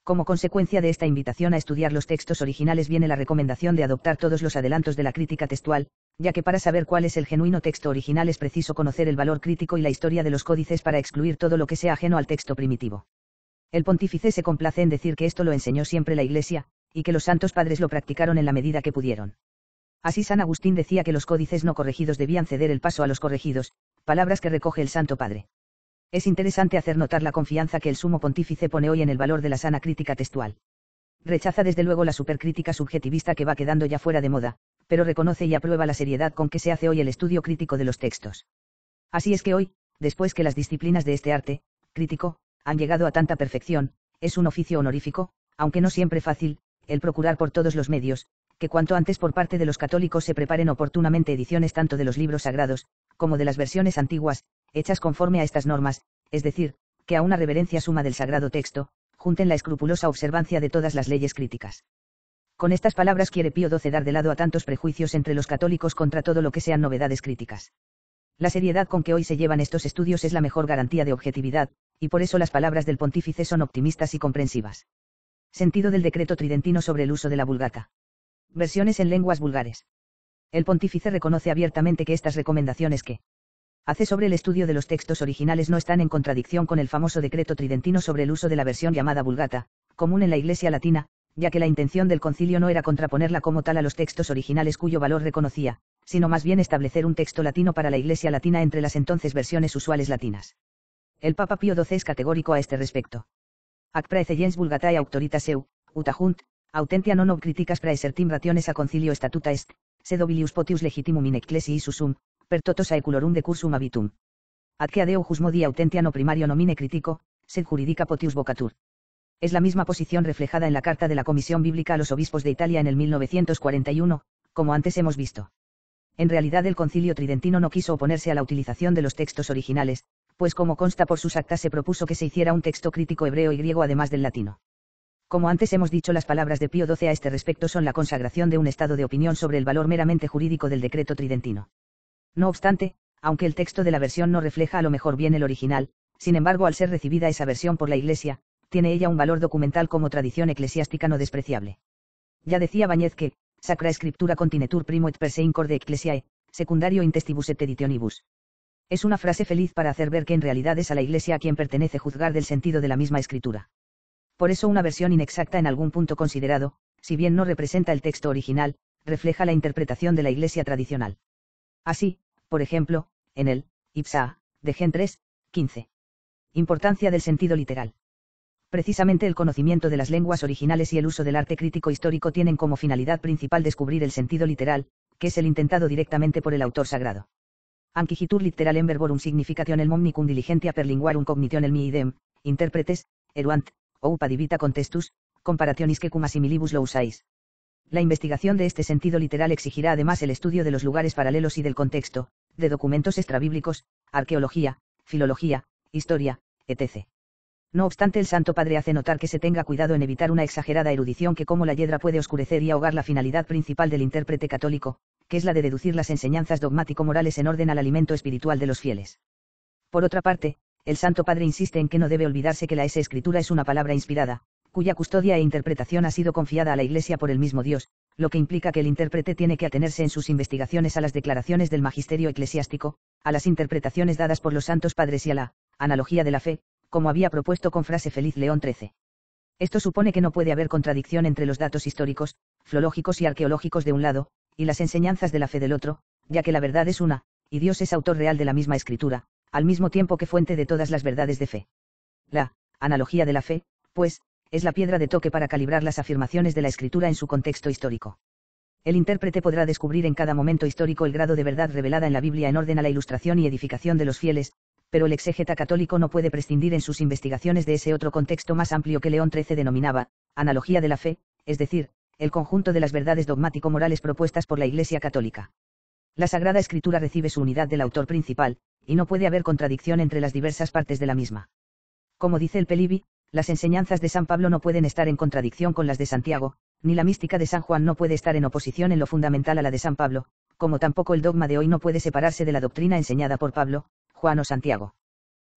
Como consecuencia de esta invitación a estudiar los textos originales viene la recomendación de adoptar todos los adelantos de la crítica textual, ya que para saber cuál es el genuino texto original es preciso conocer el valor crítico y la historia de los códices para excluir todo lo que sea ajeno al texto primitivo. El pontífice se complace en decir que esto lo enseñó siempre la Iglesia, y que los santos padres lo practicaron en la medida que pudieron. Así San Agustín decía que los códices no corregidos debían ceder el paso a los corregidos, palabras que recoge el Santo Padre. Es interesante hacer notar la confianza que el Sumo Pontífice pone hoy en el valor de la sana crítica textual. Rechaza desde luego la supercrítica subjetivista que va quedando ya fuera de moda, pero reconoce y aprueba la seriedad con que se hace hoy el estudio crítico de los textos. Así es que hoy, después que las disciplinas de este arte crítico han llegado a tanta perfección, es un oficio honorífico, aunque no siempre fácil, el procurar por todos los medios, que cuanto antes por parte de los católicos se preparen oportunamente ediciones tanto de los libros sagrados, como de las versiones antiguas, hechas conforme a estas normas, es decir, que a una reverencia suma del sagrado texto, junten la escrupulosa observancia de todas las leyes críticas. Con estas palabras quiere Pío XII dar de lado a tantos prejuicios entre los católicos contra todo lo que sean novedades críticas. La seriedad con que hoy se llevan estos estudios es la mejor garantía de objetividad, y por eso las palabras del pontífice son optimistas y comprensivas. Sentido del decreto tridentino sobre el uso de la Vulgata. Versiones en lenguas vulgares. El pontífice reconoce abiertamente que estas recomendaciones que hace sobre el estudio de los textos originales no están en contradicción con el famoso decreto tridentino sobre el uso de la versión llamada Vulgata, común en la Iglesia latina, ya que la intención del concilio no era contraponerla como tal a los textos originales cuyo valor reconocía, sino más bien establecer un texto latino para la Iglesia latina entre las entonces versiones usuales latinas. El Papa Pío XII es categórico a este respecto. Ac praecellens Vulgatae auctoritas seu, ut ajunt, autentia non ob criticas praesertim rationes a concilio statuta est, sed obilius potius legitimum in ecclesiis susum, per toto saeculorum decursum habitum. Ad que adeo modi autentia no primario nomine critico, sed juridica potius vocatur. Es la misma posición reflejada en la carta de la Comisión Bíblica a los obispos de Italia en el 1941, como antes hemos visto. En realidad el concilio tridentino no quiso oponerse a la utilización de los textos originales, pues como consta por sus actas se propuso que se hiciera un texto crítico hebreo y griego además del latino. Como antes hemos dicho, las palabras de Pío XII a este respecto son la consagración de un estado de opinión sobre el valor meramente jurídico del decreto tridentino. No obstante, aunque el texto de la versión no refleja a lo mejor bien el original, sin embargo, al ser recibida esa versión por la Iglesia, tiene ella un valor documental como tradición eclesiástica no despreciable. Ya decía Báñez que, Sacra Scriptura continetur primo et per se incorde ecclesiae, secundario intestibus et editionibus. Es una frase feliz para hacer ver que en realidad es a la Iglesia a quien pertenece juzgar del sentido de la misma escritura. Por eso una versión inexacta en algún punto considerado, si bien no representa el texto original, refleja la interpretación de la Iglesia tradicional. Así, por ejemplo, en el Ipsa de Gen 3, 15. Importancia del sentido literal. Precisamente el conocimiento de las lenguas originales y el uso del arte crítico histórico tienen como finalidad principal descubrir el sentido literal, que es el intentado directamente por el autor sagrado. Anquigitur litteralem verborum significationem omnicum diligentia per linguarum cognitionem idem, interpretes, eruant, ou padivita contestus, comparationisque cum assimilibus lo usáis. La investigación de este sentido literal exigirá además el estudio de los lugares paralelos y del contexto, de documentos extrabíblicos, arqueología, filología, historia, etc. No obstante, el Santo Padre hace notar que se tenga cuidado en evitar una exagerada erudición que como la hiedra puede oscurecer y ahogar la finalidad principal del intérprete católico, que es la de deducir las enseñanzas dogmático-morales en orden al alimento espiritual de los fieles. Por otra parte, el Santo Padre insiste en que no debe olvidarse que la Escritura es una palabra inspirada, cuya custodia e interpretación ha sido confiada a la Iglesia por el mismo Dios, lo que implica que el intérprete tiene que atenerse en sus investigaciones a las declaraciones del magisterio eclesiástico, a las interpretaciones dadas por los santos padres y a la analogía de la fe, como había propuesto con frase feliz León XIII. Esto supone que no puede haber contradicción entre los datos históricos, filológicos y arqueológicos de un lado, y las enseñanzas de la fe del otro, ya que la verdad es una, y Dios es autor real de la misma Escritura, al mismo tiempo que fuente de todas las verdades de fe. La analogía de la fe, pues, es la piedra de toque para calibrar las afirmaciones de la Escritura en su contexto histórico. El intérprete podrá descubrir en cada momento histórico el grado de verdad revelada en la Biblia en orden a la ilustración y edificación de los fieles, pero el exégeta católico no puede prescindir en sus investigaciones de ese otro contexto más amplio que León XIII denominaba, analogía de la fe, es decir, el conjunto de las verdades dogmático-morales propuestas por la Iglesia católica. La Sagrada Escritura recibe su unidad del autor principal, y no puede haber contradicción entre las diversas partes de la misma. Como dice el Pelibi, las enseñanzas de San Pablo no pueden estar en contradicción con las de Santiago, ni la mística de San Juan no puede estar en oposición en lo fundamental a la de San Pablo, como tampoco el dogma de hoy no puede separarse de la doctrina enseñada por Pablo, Juan o Santiago.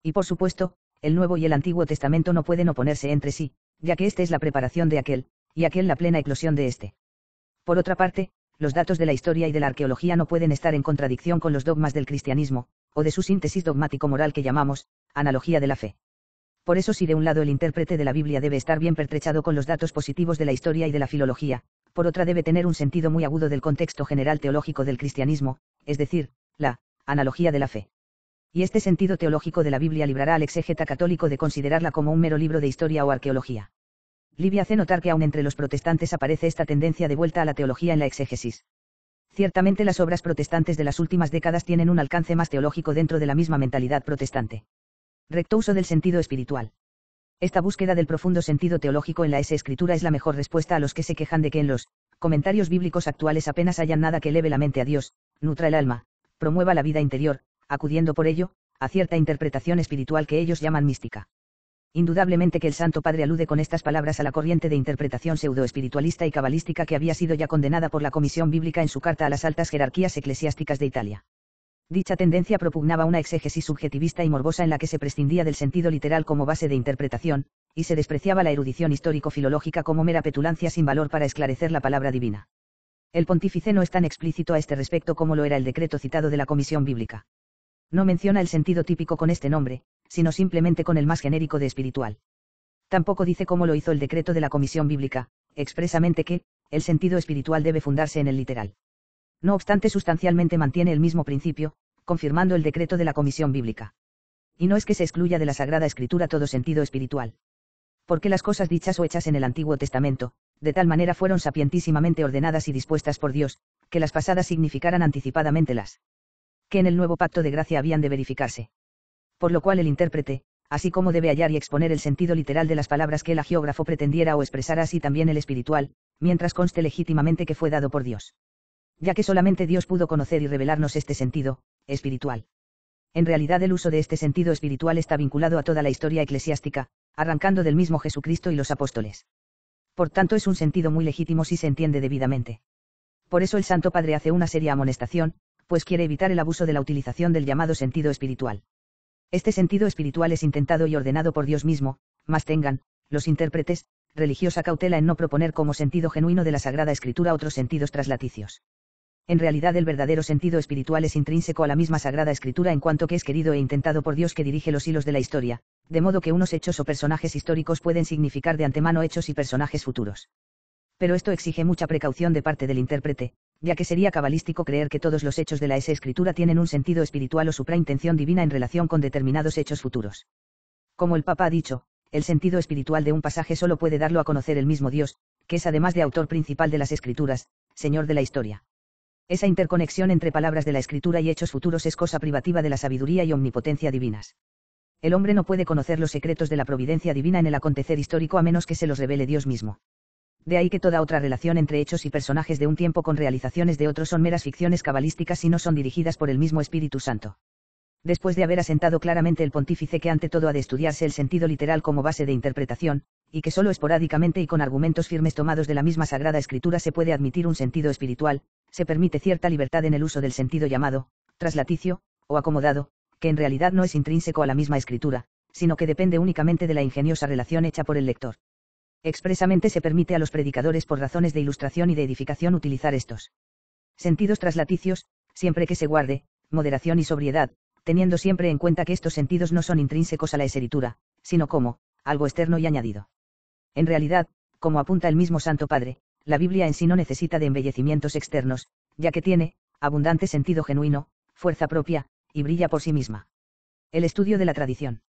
Y por supuesto, el Nuevo y el Antiguo Testamento no pueden oponerse entre sí, ya que este es la preparación de aquel, y aquel la plena eclosión de este. Por otra parte, los datos de la historia y de la arqueología no pueden estar en contradicción con los dogmas del cristianismo, o de su síntesis dogmático-moral que llamamos, analogía de la fe. Por eso si de un lado el intérprete de la Biblia debe estar bien pertrechado con los datos positivos de la historia y de la filología, por otra debe tener un sentido muy agudo del contexto general teológico del cristianismo, es decir, la analogía de la fe. Y este sentido teológico de la Biblia librará al exégeta católico de considerarla como un mero libro de historia o arqueología. Livy hace notar que aún entre los protestantes aparece esta tendencia de vuelta a la teología en la exégesis. Ciertamente las obras protestantes de las últimas décadas tienen un alcance más teológico dentro de la misma mentalidad protestante. Recto uso del sentido espiritual. Esta búsqueda del profundo sentido teológico en la Escritura es la mejor respuesta a los que se quejan de que en los comentarios bíblicos actuales apenas hayan nada que eleve la mente a Dios, nutra el alma, promueva la vida interior, acudiendo por ello, a cierta interpretación espiritual que ellos llaman mística. Indudablemente que el Santo Padre alude con estas palabras a la corriente de interpretación pseudoespiritualista y cabalística que había sido ya condenada por la Comisión Bíblica en su carta a las altas jerarquías eclesiásticas de Italia. Dicha tendencia propugnaba una exégesis subjetivista y morbosa en la que se prescindía del sentido literal como base de interpretación, y se despreciaba la erudición histórico-filológica como mera petulancia sin valor para esclarecer la palabra divina. El pontífice no es tan explícito a este respecto como lo era el decreto citado de la Comisión Bíblica. No menciona el sentido típico con este nombre, sino simplemente con el más genérico de espiritual. Tampoco dice como lo hizo el decreto de la Comisión Bíblica, expresamente que, el sentido espiritual debe fundarse en el literal. No obstante, sustancialmente mantiene el mismo principio, confirmando el decreto de la Comisión Bíblica. Y no es que se excluya de la Sagrada Escritura todo sentido espiritual. Porque las cosas dichas o hechas en el Antiguo Testamento, de tal manera fueron sapientísimamente ordenadas y dispuestas por Dios, que las pasadas significaran anticipadamente las que en el nuevo pacto de gracia habían de verificarse. Por lo cual el intérprete, así como debe hallar y exponer el sentido literal de las palabras que el hagiógrafo pretendiera o expresara, así también el espiritual, mientras conste legítimamente que fue dado por Dios. Ya que solamente Dios pudo conocer y revelarnos este sentido espiritual. En realidad el uso de este sentido espiritual está vinculado a toda la historia eclesiástica, arrancando del mismo Jesucristo y los apóstoles. Por tanto es un sentido muy legítimo si se entiende debidamente. Por eso el Santo Padre hace una seria amonestación, pues quiere evitar el abuso de la utilización del llamado sentido espiritual. Este sentido espiritual es intentado y ordenado por Dios mismo, mas tengan, los intérpretes, religiosa cautela en no proponer como sentido genuino de la Sagrada Escritura otros sentidos traslaticios. En realidad el verdadero sentido espiritual es intrínseco a la misma Sagrada Escritura en cuanto que es querido e intentado por Dios que dirige los hilos de la historia, de modo que unos hechos o personajes históricos pueden significar de antemano hechos y personajes futuros. Pero esto exige mucha precaución de parte del intérprete, ya que sería cabalístico creer que todos los hechos de la Escritura tienen un sentido espiritual o supraintención divina en relación con determinados hechos futuros. Como el Papa ha dicho, el sentido espiritual de un pasaje solo puede darlo a conocer el mismo Dios, que es además de autor principal de las Escrituras, Señor de la historia. Esa interconexión entre palabras de la Escritura y hechos futuros es cosa privativa de la sabiduría y omnipotencia divinas. El hombre no puede conocer los secretos de la providencia divina en el acontecer histórico a menos que se los revele Dios mismo. De ahí que toda otra relación entre hechos y personajes de un tiempo con realizaciones de otros son meras ficciones cabalísticas y no son dirigidas por el mismo Espíritu Santo. Después de haber asentado claramente el pontífice que ante todo ha de estudiarse el sentido literal como base de interpretación, y que solo esporádicamente y con argumentos firmes tomados de la misma Sagrada Escritura se puede admitir un sentido espiritual, se permite cierta libertad en el uso del sentido llamado, traslaticio, o acomodado, que en realidad no es intrínseco a la misma Escritura, sino que depende únicamente de la ingeniosa relación hecha por el lector. Expresamente se permite a los predicadores por razones de ilustración y de edificación utilizar estos sentidos traslaticios, siempre que se guarde, moderación y sobriedad, teniendo siempre en cuenta que estos sentidos no son intrínsecos a la Escritura, sino como, algo externo y añadido. En realidad, como apunta el mismo Santo Padre, la Biblia en sí no necesita de embellecimientos externos, ya que tiene, abundante sentido genuino, fuerza propia, y brilla por sí misma. El estudio de la tradición.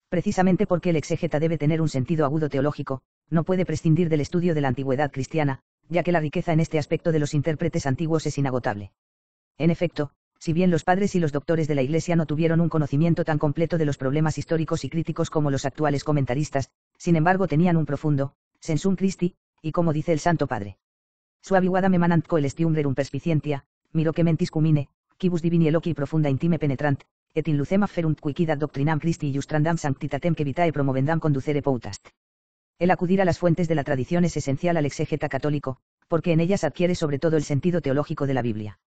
Precisamente porque el exégeta debe tener un sentido agudo teológico, no puede prescindir del estudio de la antigüedad cristiana, ya que la riqueza en este aspecto de los intérpretes antiguos es inagotable. En efecto, si bien los padres y los doctores de la Iglesia no tuvieron un conocimiento tan completo de los problemas históricos y críticos como los actuales comentaristas, sin embargo tenían un profundo sensum Christi, y como dice el Santo Padre. Suaviguada me manant coelestium rerum perspicientia, miro que mentis cumine, quibus divini eloqui profunda intime penetrant, et in lucem afferunt quiquidat doctrinam Christi justrandam sanctitatem que vitae promovendam conducere poutast. El acudir a las fuentes de la tradición es esencial al exégeta católico, porque en ellas adquiere sobre todo el sentido teológico de la Biblia.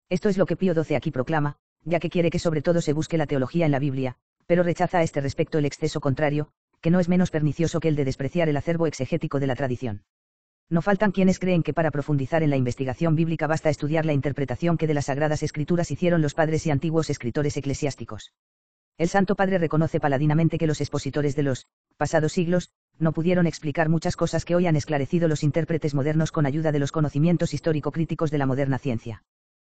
Esto es lo que Pío XII aquí proclama, ya que quiere que sobre todo se busque la teología en la Biblia, pero rechaza a este respecto el exceso contrario, que no es menos pernicioso que el de despreciar el acervo exegético de la tradición. No faltan quienes creen que para profundizar en la investigación bíblica basta estudiar la interpretación que de las Sagradas Escrituras hicieron los padres y antiguos escritores eclesiásticos. El Santo Padre reconoce paladinamente que los expositores de los pasados siglos no pudieron explicar muchas cosas que hoy han esclarecido los intérpretes modernos con ayuda de los conocimientos histórico-críticos de la moderna ciencia.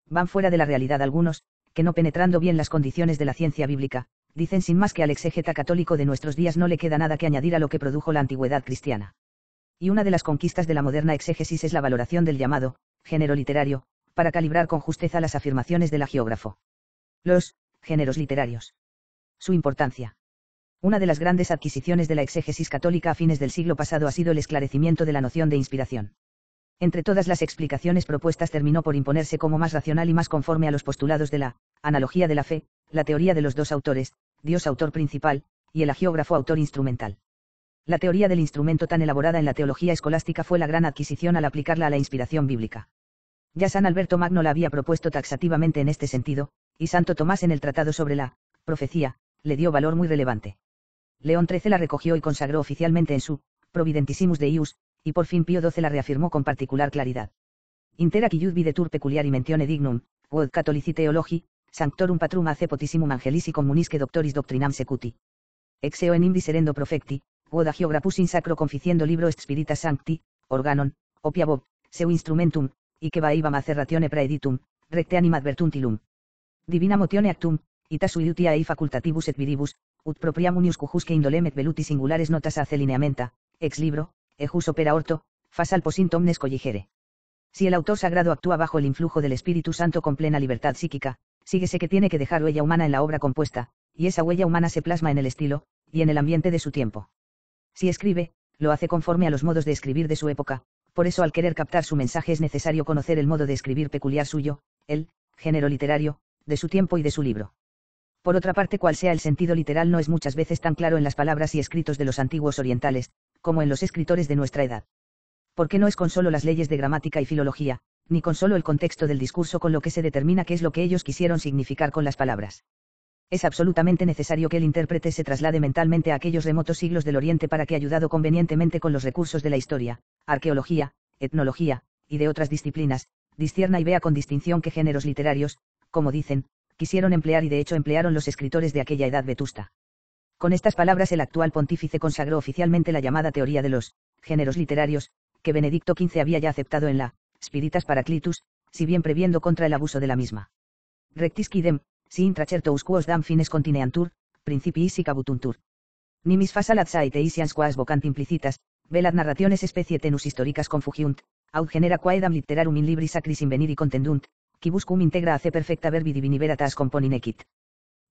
Van fuera de la realidad algunos, que no penetrando bien las condiciones de la ciencia bíblica, dicen sin más que al exégeta católico de nuestros días no le queda nada que añadir a lo que produjo la antigüedad cristiana. Y una de las conquistas de la moderna exégesis es la valoración del llamado género literario, para calibrar con justeza las afirmaciones del hagiógrafo. Los géneros literarios. Su importancia. Una de las grandes adquisiciones de la exégesis católica a fines del siglo pasado ha sido el esclarecimiento de la noción de inspiración. Entre todas las explicaciones propuestas terminó por imponerse como más racional y más conforme a los postulados de la analogía de la fe, la teoría de los dos autores, Dios autor principal, y el hagiógrafo autor instrumental. La teoría del instrumento tan elaborada en la teología escolástica fue la gran adquisición al aplicarla a la inspiración bíblica. Ya San Alberto Magno la había propuesto taxativamente en este sentido, y Santo Tomás en el Tratado sobre la profecía, le dio valor muy relevante. León XIII la recogió y consagró oficialmente en su Providentissimus Deius, y por fin Pío XII la reafirmó con particular claridad. Intera qui iud videtur peculiari mentione dignum, quod Catholici theologi, sanctorum patrum hace potissimum angelis y communisque doctoris doctrinam secuti. Exeo en imbis serendo profecti, quod hagiograpus in sacro conficiendo libro est spiritas sancti, organon, opia bob, seu instrumentum, y que vaivam acerratione praeditum, recte animadvertunt illum. Divina motione actum, ita suiutia ei facultatibus et viribus, ut propriam unius cujusque indolem et veluti singulares notas hace lineamenta, ex libro, ejus opera orto, fasal posint omnes colligere. Si el autor sagrado actúa bajo el influjo del Espíritu Santo con plena libertad psíquica, síguese que tiene que dejar huella humana en la obra compuesta, y esa huella humana se plasma en el estilo, y en el ambiente de su tiempo. Si escribe, lo hace conforme a los modos de escribir de su época, por eso al querer captar su mensaje es necesario conocer el modo de escribir peculiar suyo, el género literario, de su tiempo y de su libro. Por otra parte, cual sea el sentido literal no es muchas veces tan claro en las palabras y escritos de los antiguos orientales, como en los escritores de nuestra edad. Porque no es con solo las leyes de gramática y filología, ni con solo el contexto del discurso con lo que se determina qué es lo que ellos quisieron significar con las palabras. Es absolutamente necesario que el intérprete se traslade mentalmente a aquellos remotos siglos del Oriente para que, ayudado convenientemente con los recursos de la historia, arqueología, etnología, y de otras disciplinas, discierna y vea con distinción qué géneros literarios, como dicen, quisieron emplear y de hecho emplearon los escritores de aquella edad vetusta. Con estas palabras el actual pontífice consagró oficialmente la llamada teoría de los géneros literarios, que Benedicto XV había ya aceptado en la Spiritas Paraclitus, si bien previendo contra el abuso de la misma. Rectis quidem, si intracertus quos dam fines contineantur, principiis sic abutuntur. Nimis fasalat saiteisians quas vocant implicitas, velat narrationes specie tenus historicas confugiunt, aut genera quaedam literarum in libri sacris inveniri contendunt, quibus cum integra hace perfecta verbi divini veritas componinecit.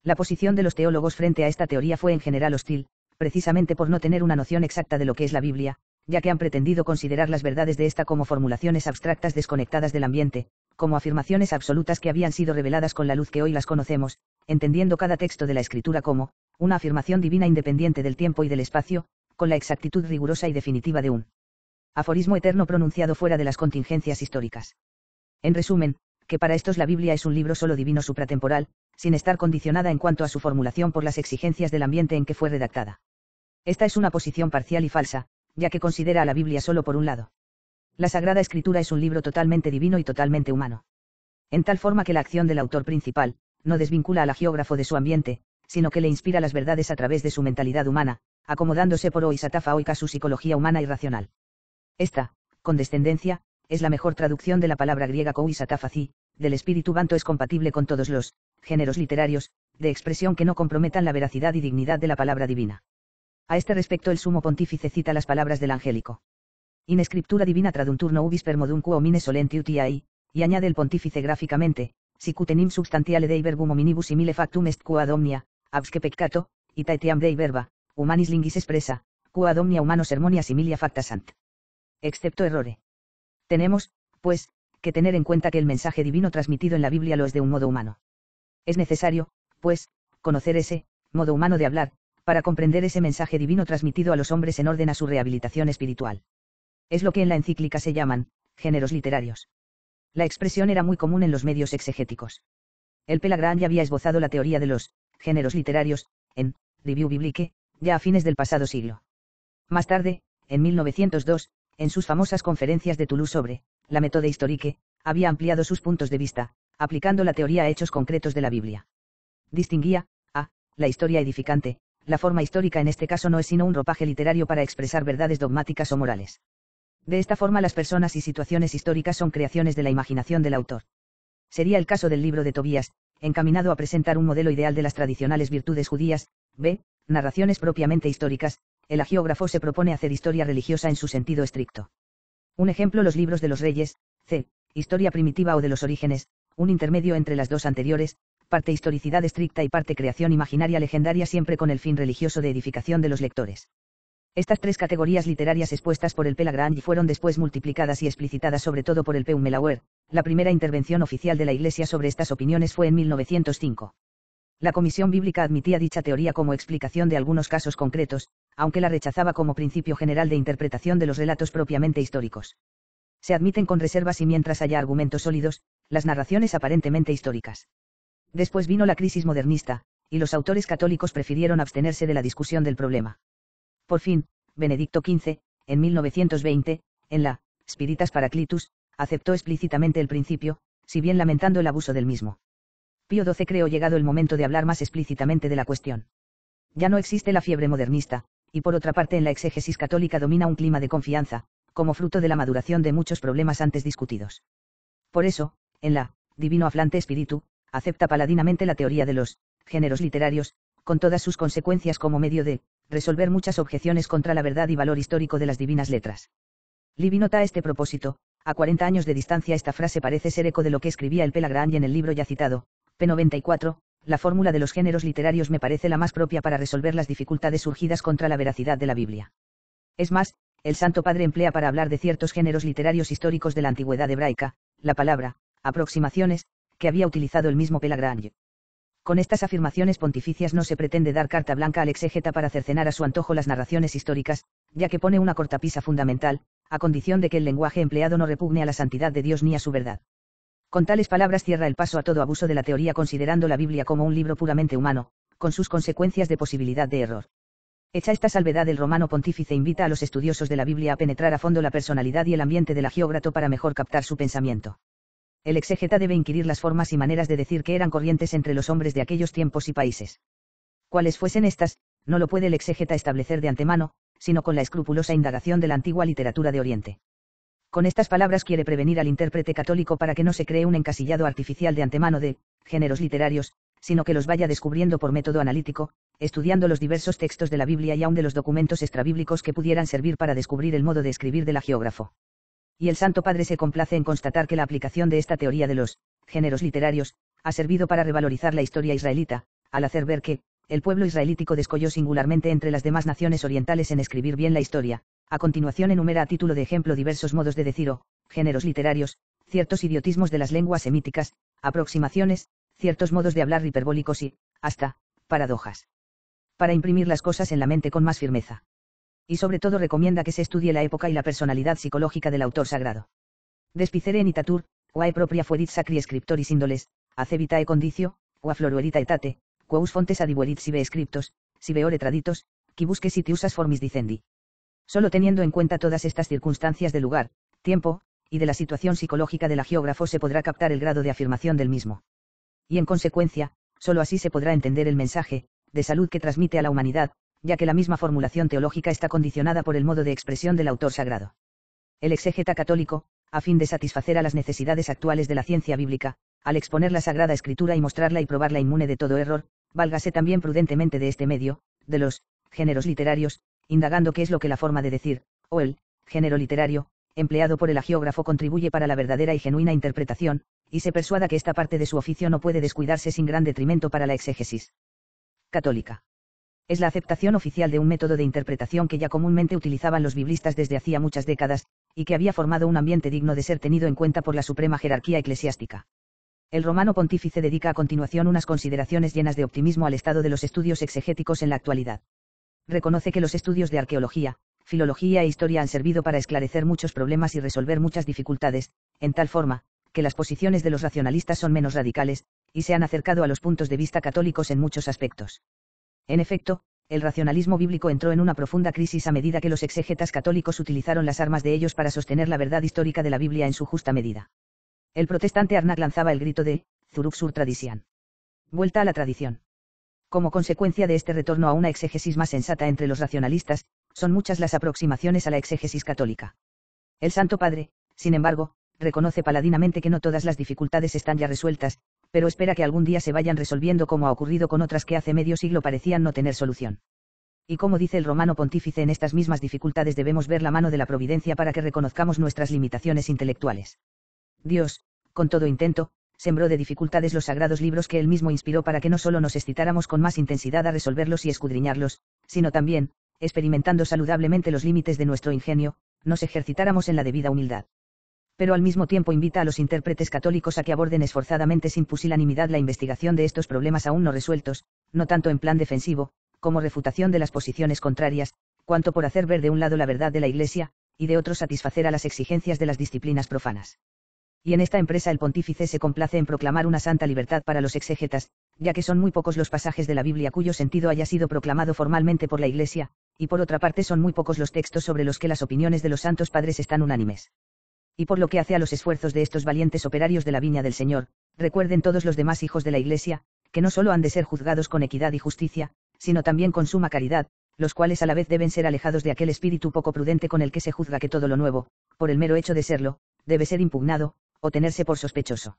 La posición de los teólogos frente a esta teoría fue en general hostil, precisamente por no tener una noción exacta de lo que es la Biblia, ya que han pretendido considerar las verdades de esta como formulaciones abstractas desconectadas del ambiente, como afirmaciones absolutas que habían sido reveladas con la luz que hoy las conocemos, entendiendo cada texto de la Escritura como una afirmación divina independiente del tiempo y del espacio, con la exactitud rigurosa y definitiva de un aforismo eterno pronunciado fuera de las contingencias históricas. En resumen, que para estos la Biblia es un libro solo divino supratemporal, sin estar condicionada en cuanto a su formulación por las exigencias del ambiente en que fue redactada. Esta es una posición parcial y falsa, ya que considera a la Biblia solo por un lado. La Sagrada Escritura es un libro totalmente divino y totalmente humano. En tal forma que la acción del autor principal, no desvincula al hagiógrafo de su ambiente, sino que le inspira las verdades a través de su mentalidad humana, acomodándose por oisatafa oika su psicología humana y racional. Esta, condescendencia, es la mejor traducción de la palabra griega koisatafazi, del espíritu vanto es compatible con todos los géneros literarios, de expresión que no comprometan la veracidad y dignidad de la palabra divina. A este respecto el sumo pontífice cita las palabras del angélico. In scriptura divina traduntur nobis per modum quo homine solenti utiai, y añade el pontífice gráficamente, sic utenim substantiale dei verbum hominibus simile factum est quo ad omnia, absque peccato, ita etiam dei verba, humanis lingis expressa, quo ad omnia humanos sermonia similia facta sant. Excepto errore. Tenemos, pues, que tener en cuenta que el mensaje divino transmitido en la Biblia lo es de un modo humano. Es necesario, pues, conocer ese modo humano de hablar, para comprender ese mensaje divino transmitido a los hombres en orden a su rehabilitación espiritual. Es lo que en la encíclica se llaman géneros literarios. La expresión era muy común en los medios exegéticos. El Pelagrange ya había esbozado la teoría de los géneros literarios, en Review Biblique, ya a fines del pasado siglo. Más tarde, en 1902, en sus famosas conferencias de Toulouse sobre la méthode historique, había ampliado sus puntos de vista, aplicando la teoría a hechos concretos de la Biblia. Distinguía a la historia edificante. La forma histórica en este caso no es sino un ropaje literario para expresar verdades dogmáticas o morales. De esta forma las personas y situaciones históricas son creaciones de la imaginación del autor. Sería el caso del libro de Tobías, encaminado a presentar un modelo ideal de las tradicionales virtudes judías. B. Narraciones propiamente históricas. El hagiógrafo se propone hacer historia religiosa en su sentido estricto. Un ejemplo: los libros de los reyes. C. Historia primitiva o de los orígenes, un intermedio entre las dos anteriores, parte historicidad estricta y parte creación imaginaria legendaria, siempre con el fin religioso de edificación de los lectores. Estas tres categorías literarias expuestas por el Pelagrange fueron después multiplicadas y explicitadas sobre todo por el Peu Melauer. La primera intervención oficial de la Iglesia sobre estas opiniones fue en 1905. La Comisión Bíblica admitía dicha teoría como explicación de algunos casos concretos, aunque la rechazaba como principio general de interpretación de los relatos propiamente históricos. Se admiten con reservas y mientras haya argumentos sólidos, las narraciones aparentemente históricas. Después vino la crisis modernista, y los autores católicos prefirieron abstenerse de la discusión del problema. Por fin, Benedicto XV, en 1920, en la Spiritas Paraclitus, aceptó explícitamente el principio, si bien lamentando el abuso del mismo. Pío XII creó llegado el momento de hablar más explícitamente de la cuestión. Ya no existe la fiebre modernista, y por otra parte en la exégesis católica domina un clima de confianza, como fruto de la maduración de muchos problemas antes discutidos. Por eso, en la Divino Afflante Spiritu, acepta paladinamente la teoría de los géneros literarios, con todas sus consecuencias como medio de resolver muchas objeciones contra la verdad y valor histórico de las divinas letras. Livy nota a este propósito: a 40 años de distancia esta frase parece ser eco de lo que escribía el Pelagrange en el libro ya citado, p. 94, la fórmula de los géneros literarios me parece la más propia para resolver las dificultades surgidas contra la veracidad de la Biblia. Es más, el Santo Padre emplea para hablar de ciertos géneros literarios históricos de la antigüedad hebraica, la palabra aproximaciones, que había utilizado el mismo Pelagrange. Con estas afirmaciones pontificias no se pretende dar carta blanca al exégeta para cercenar a su antojo las narraciones históricas, ya que pone una cortapisa fundamental, a condición de que el lenguaje empleado no repugne a la santidad de Dios ni a su verdad. Con tales palabras cierra el paso a todo abuso de la teoría considerando la Biblia como un libro puramente humano, con sus consecuencias de posibilidad de error. Hecha esta salvedad, el romano pontífice invita a los estudiosos de la Biblia a penetrar a fondo la personalidad y el ambiente del agiógrafo para mejor captar su pensamiento. El exégeta debe inquirir las formas y maneras de decir que eran corrientes entre los hombres de aquellos tiempos y países. Cuáles fuesen estas, no lo puede el exégeta establecer de antemano, sino con la escrupulosa indagación de la antigua literatura de Oriente. Con estas palabras quiere prevenir al intérprete católico para que no se cree un encasillado artificial de antemano de géneros literarios, sino que los vaya descubriendo por método analítico, estudiando los diversos textos de la Biblia y aun de los documentos extrabíblicos que pudieran servir para descubrir el modo de escribir del agiógrafo. Y el Santo Padre se complace en constatar que la aplicación de esta teoría de los géneros literarios ha servido para revalorizar la historia israelita, al hacer ver que el pueblo israelítico descolló singularmente entre las demás naciones orientales en escribir bien la historia. A continuación enumera a título de ejemplo diversos modos de decir o géneros literarios, ciertos idiotismos de las lenguas semíticas, aproximaciones, ciertos modos de hablar hiperbólicos y, hasta, paradojas. Para imprimir las cosas en la mente con más firmeza. Y sobre todo recomienda que se estudie la época y la personalidad psicológica del autor sagrado. Despicere en itatur, quae propria fuerit sacri scriptoris índoles, ace vitae condicio, qua floruerita etate, quaus fontes adibuerit sive scriptos, sive ore traditos, qui busque sitiusas formis dicendi. Solo teniendo en cuenta todas estas circunstancias de lugar, tiempo, y de la situación psicológica del agiógrafo se podrá captar el grado de afirmación del mismo. Y en consecuencia, solo así se podrá entender el mensaje de salud que transmite a la humanidad, ya que la misma formulación teológica está condicionada por el modo de expresión del autor sagrado. El exégeta católico, a fin de satisfacer a las necesidades actuales de la ciencia bíblica, al exponer la Sagrada Escritura y mostrarla y probarla inmune de todo error, válgase también prudentemente de este medio, de los géneros literarios, indagando qué es lo que la forma de decir, o el género literario, empleado por el agiógrafo contribuye para la verdadera y genuina interpretación, y se persuada que esta parte de su oficio no puede descuidarse sin gran detrimento para la exégesis católica. Es la aceptación oficial de un método de interpretación que ya comúnmente utilizaban los biblistas desde hacía muchas décadas, y que había formado un ambiente digno de ser tenido en cuenta por la suprema jerarquía eclesiástica. El romano pontífice dedica a continuación unas consideraciones llenas de optimismo al estado de los estudios exegéticos en la actualidad. Reconoce que los estudios de arqueología, filología e historia han servido para esclarecer muchos problemas y resolver muchas dificultades, en tal forma, que las posiciones de los racionalistas son menos radicales, y se han acercado a los puntos de vista católicos en muchos aspectos. En efecto, el racionalismo bíblico entró en una profunda crisis a medida que los exégetas católicos utilizaron las armas de ellos para sostener la verdad histórica de la Biblia en su justa medida. El protestante Arnagh lanzaba el grito de Zurück zur Tradition. Vuelta a la tradición. Como consecuencia de este retorno a una exégesis más sensata entre los racionalistas, son muchas las aproximaciones a la exégesis católica. El Santo Padre, sin embargo, reconoce paladinamente que no todas las dificultades están ya resueltas, pero espera que algún día se vayan resolviendo como ha ocurrido con otras que hace medio siglo parecían no tener solución. Y como dice el romano pontífice, en estas mismas dificultades debemos ver la mano de la providencia para que reconozcamos nuestras limitaciones intelectuales. Dios, con todo intento, sembró de dificultades los sagrados libros que él mismo inspiró para que no solo nos excitáramos con más intensidad a resolverlos y escudriñarlos, sino también, experimentando saludablemente los límites de nuestro ingenio, nos ejercitáramos en la debida humildad. Pero al mismo tiempo invita a los intérpretes católicos a que aborden esforzadamente sin pusilanimidad la investigación de estos problemas aún no resueltos, no tanto en plan defensivo, como refutación de las posiciones contrarias, cuanto por hacer ver de un lado la verdad de la Iglesia, y de otro satisfacer a las exigencias de las disciplinas profanas. Y en esta empresa el pontífice se complace en proclamar una santa libertad para los exégetas, ya que son muy pocos los pasajes de la Biblia cuyo sentido haya sido proclamado formalmente por la Iglesia, y por otra parte son muy pocos los textos sobre los que las opiniones de los santos padres están unánimes. Y por lo que hace a los esfuerzos de estos valientes operarios de la viña del Señor, recuerden todos los demás hijos de la Iglesia, que no solo han de ser juzgados con equidad y justicia, sino también con suma caridad, los cuales a la vez deben ser alejados de aquel espíritu poco prudente con el que se juzga que todo lo nuevo, por el mero hecho de serlo, debe ser impugnado, o tenerse por sospechoso.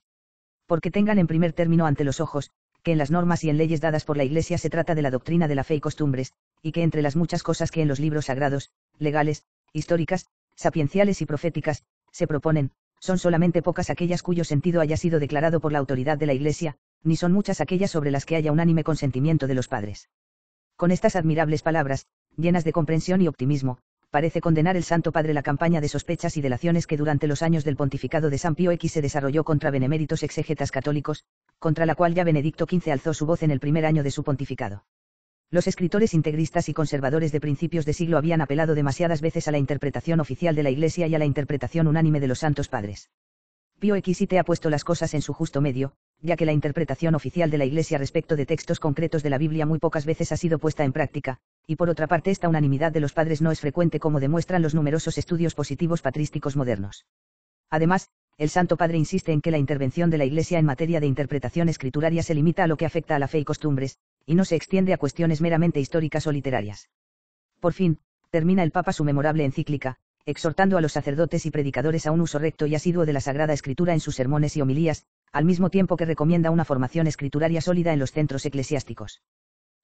Porque tengan en primer término ante los ojos, que en las normas y en leyes dadas por la Iglesia se trata de la doctrina de la fe y costumbres, y que entre las muchas cosas que en los libros sagrados, legales, históricas, sapienciales y proféticas, se proponen, son solamente pocas aquellas cuyo sentido haya sido declarado por la autoridad de la Iglesia, ni son muchas aquellas sobre las que haya unánime consentimiento de los padres. Con estas admirables palabras, llenas de comprensión y optimismo, parece condenar el Santo Padre la campaña de sospechas y delaciones que durante los años del pontificado de San Pío X se desarrolló contra beneméritos exégetas católicos, contra la cual ya Benedicto XV alzó su voz en el primer año de su pontificado. Los escritores integristas y conservadores de principios de siglo habían apelado demasiadas veces a la interpretación oficial de la Iglesia y a la interpretación unánime de los Santos Padres. Pío XVII ha puesto las cosas en su justo medio, ya que la interpretación oficial de la Iglesia respecto de textos concretos de la Biblia muy pocas veces ha sido puesta en práctica, y por otra parte esta unanimidad de los padres no es frecuente como demuestran los numerosos estudios positivos patrísticos modernos. Además, el Santo Padre insiste en que la intervención de la Iglesia en materia de interpretación escrituraria se limita a lo que afecta a la fe y costumbres, y no se extiende a cuestiones meramente históricas o literarias. Por fin, termina el Papa su memorable encíclica, exhortando a los sacerdotes y predicadores a un uso recto y asiduo de la Sagrada Escritura en sus sermones y homilías, al mismo tiempo que recomienda una formación escrituraria sólida en los centros eclesiásticos.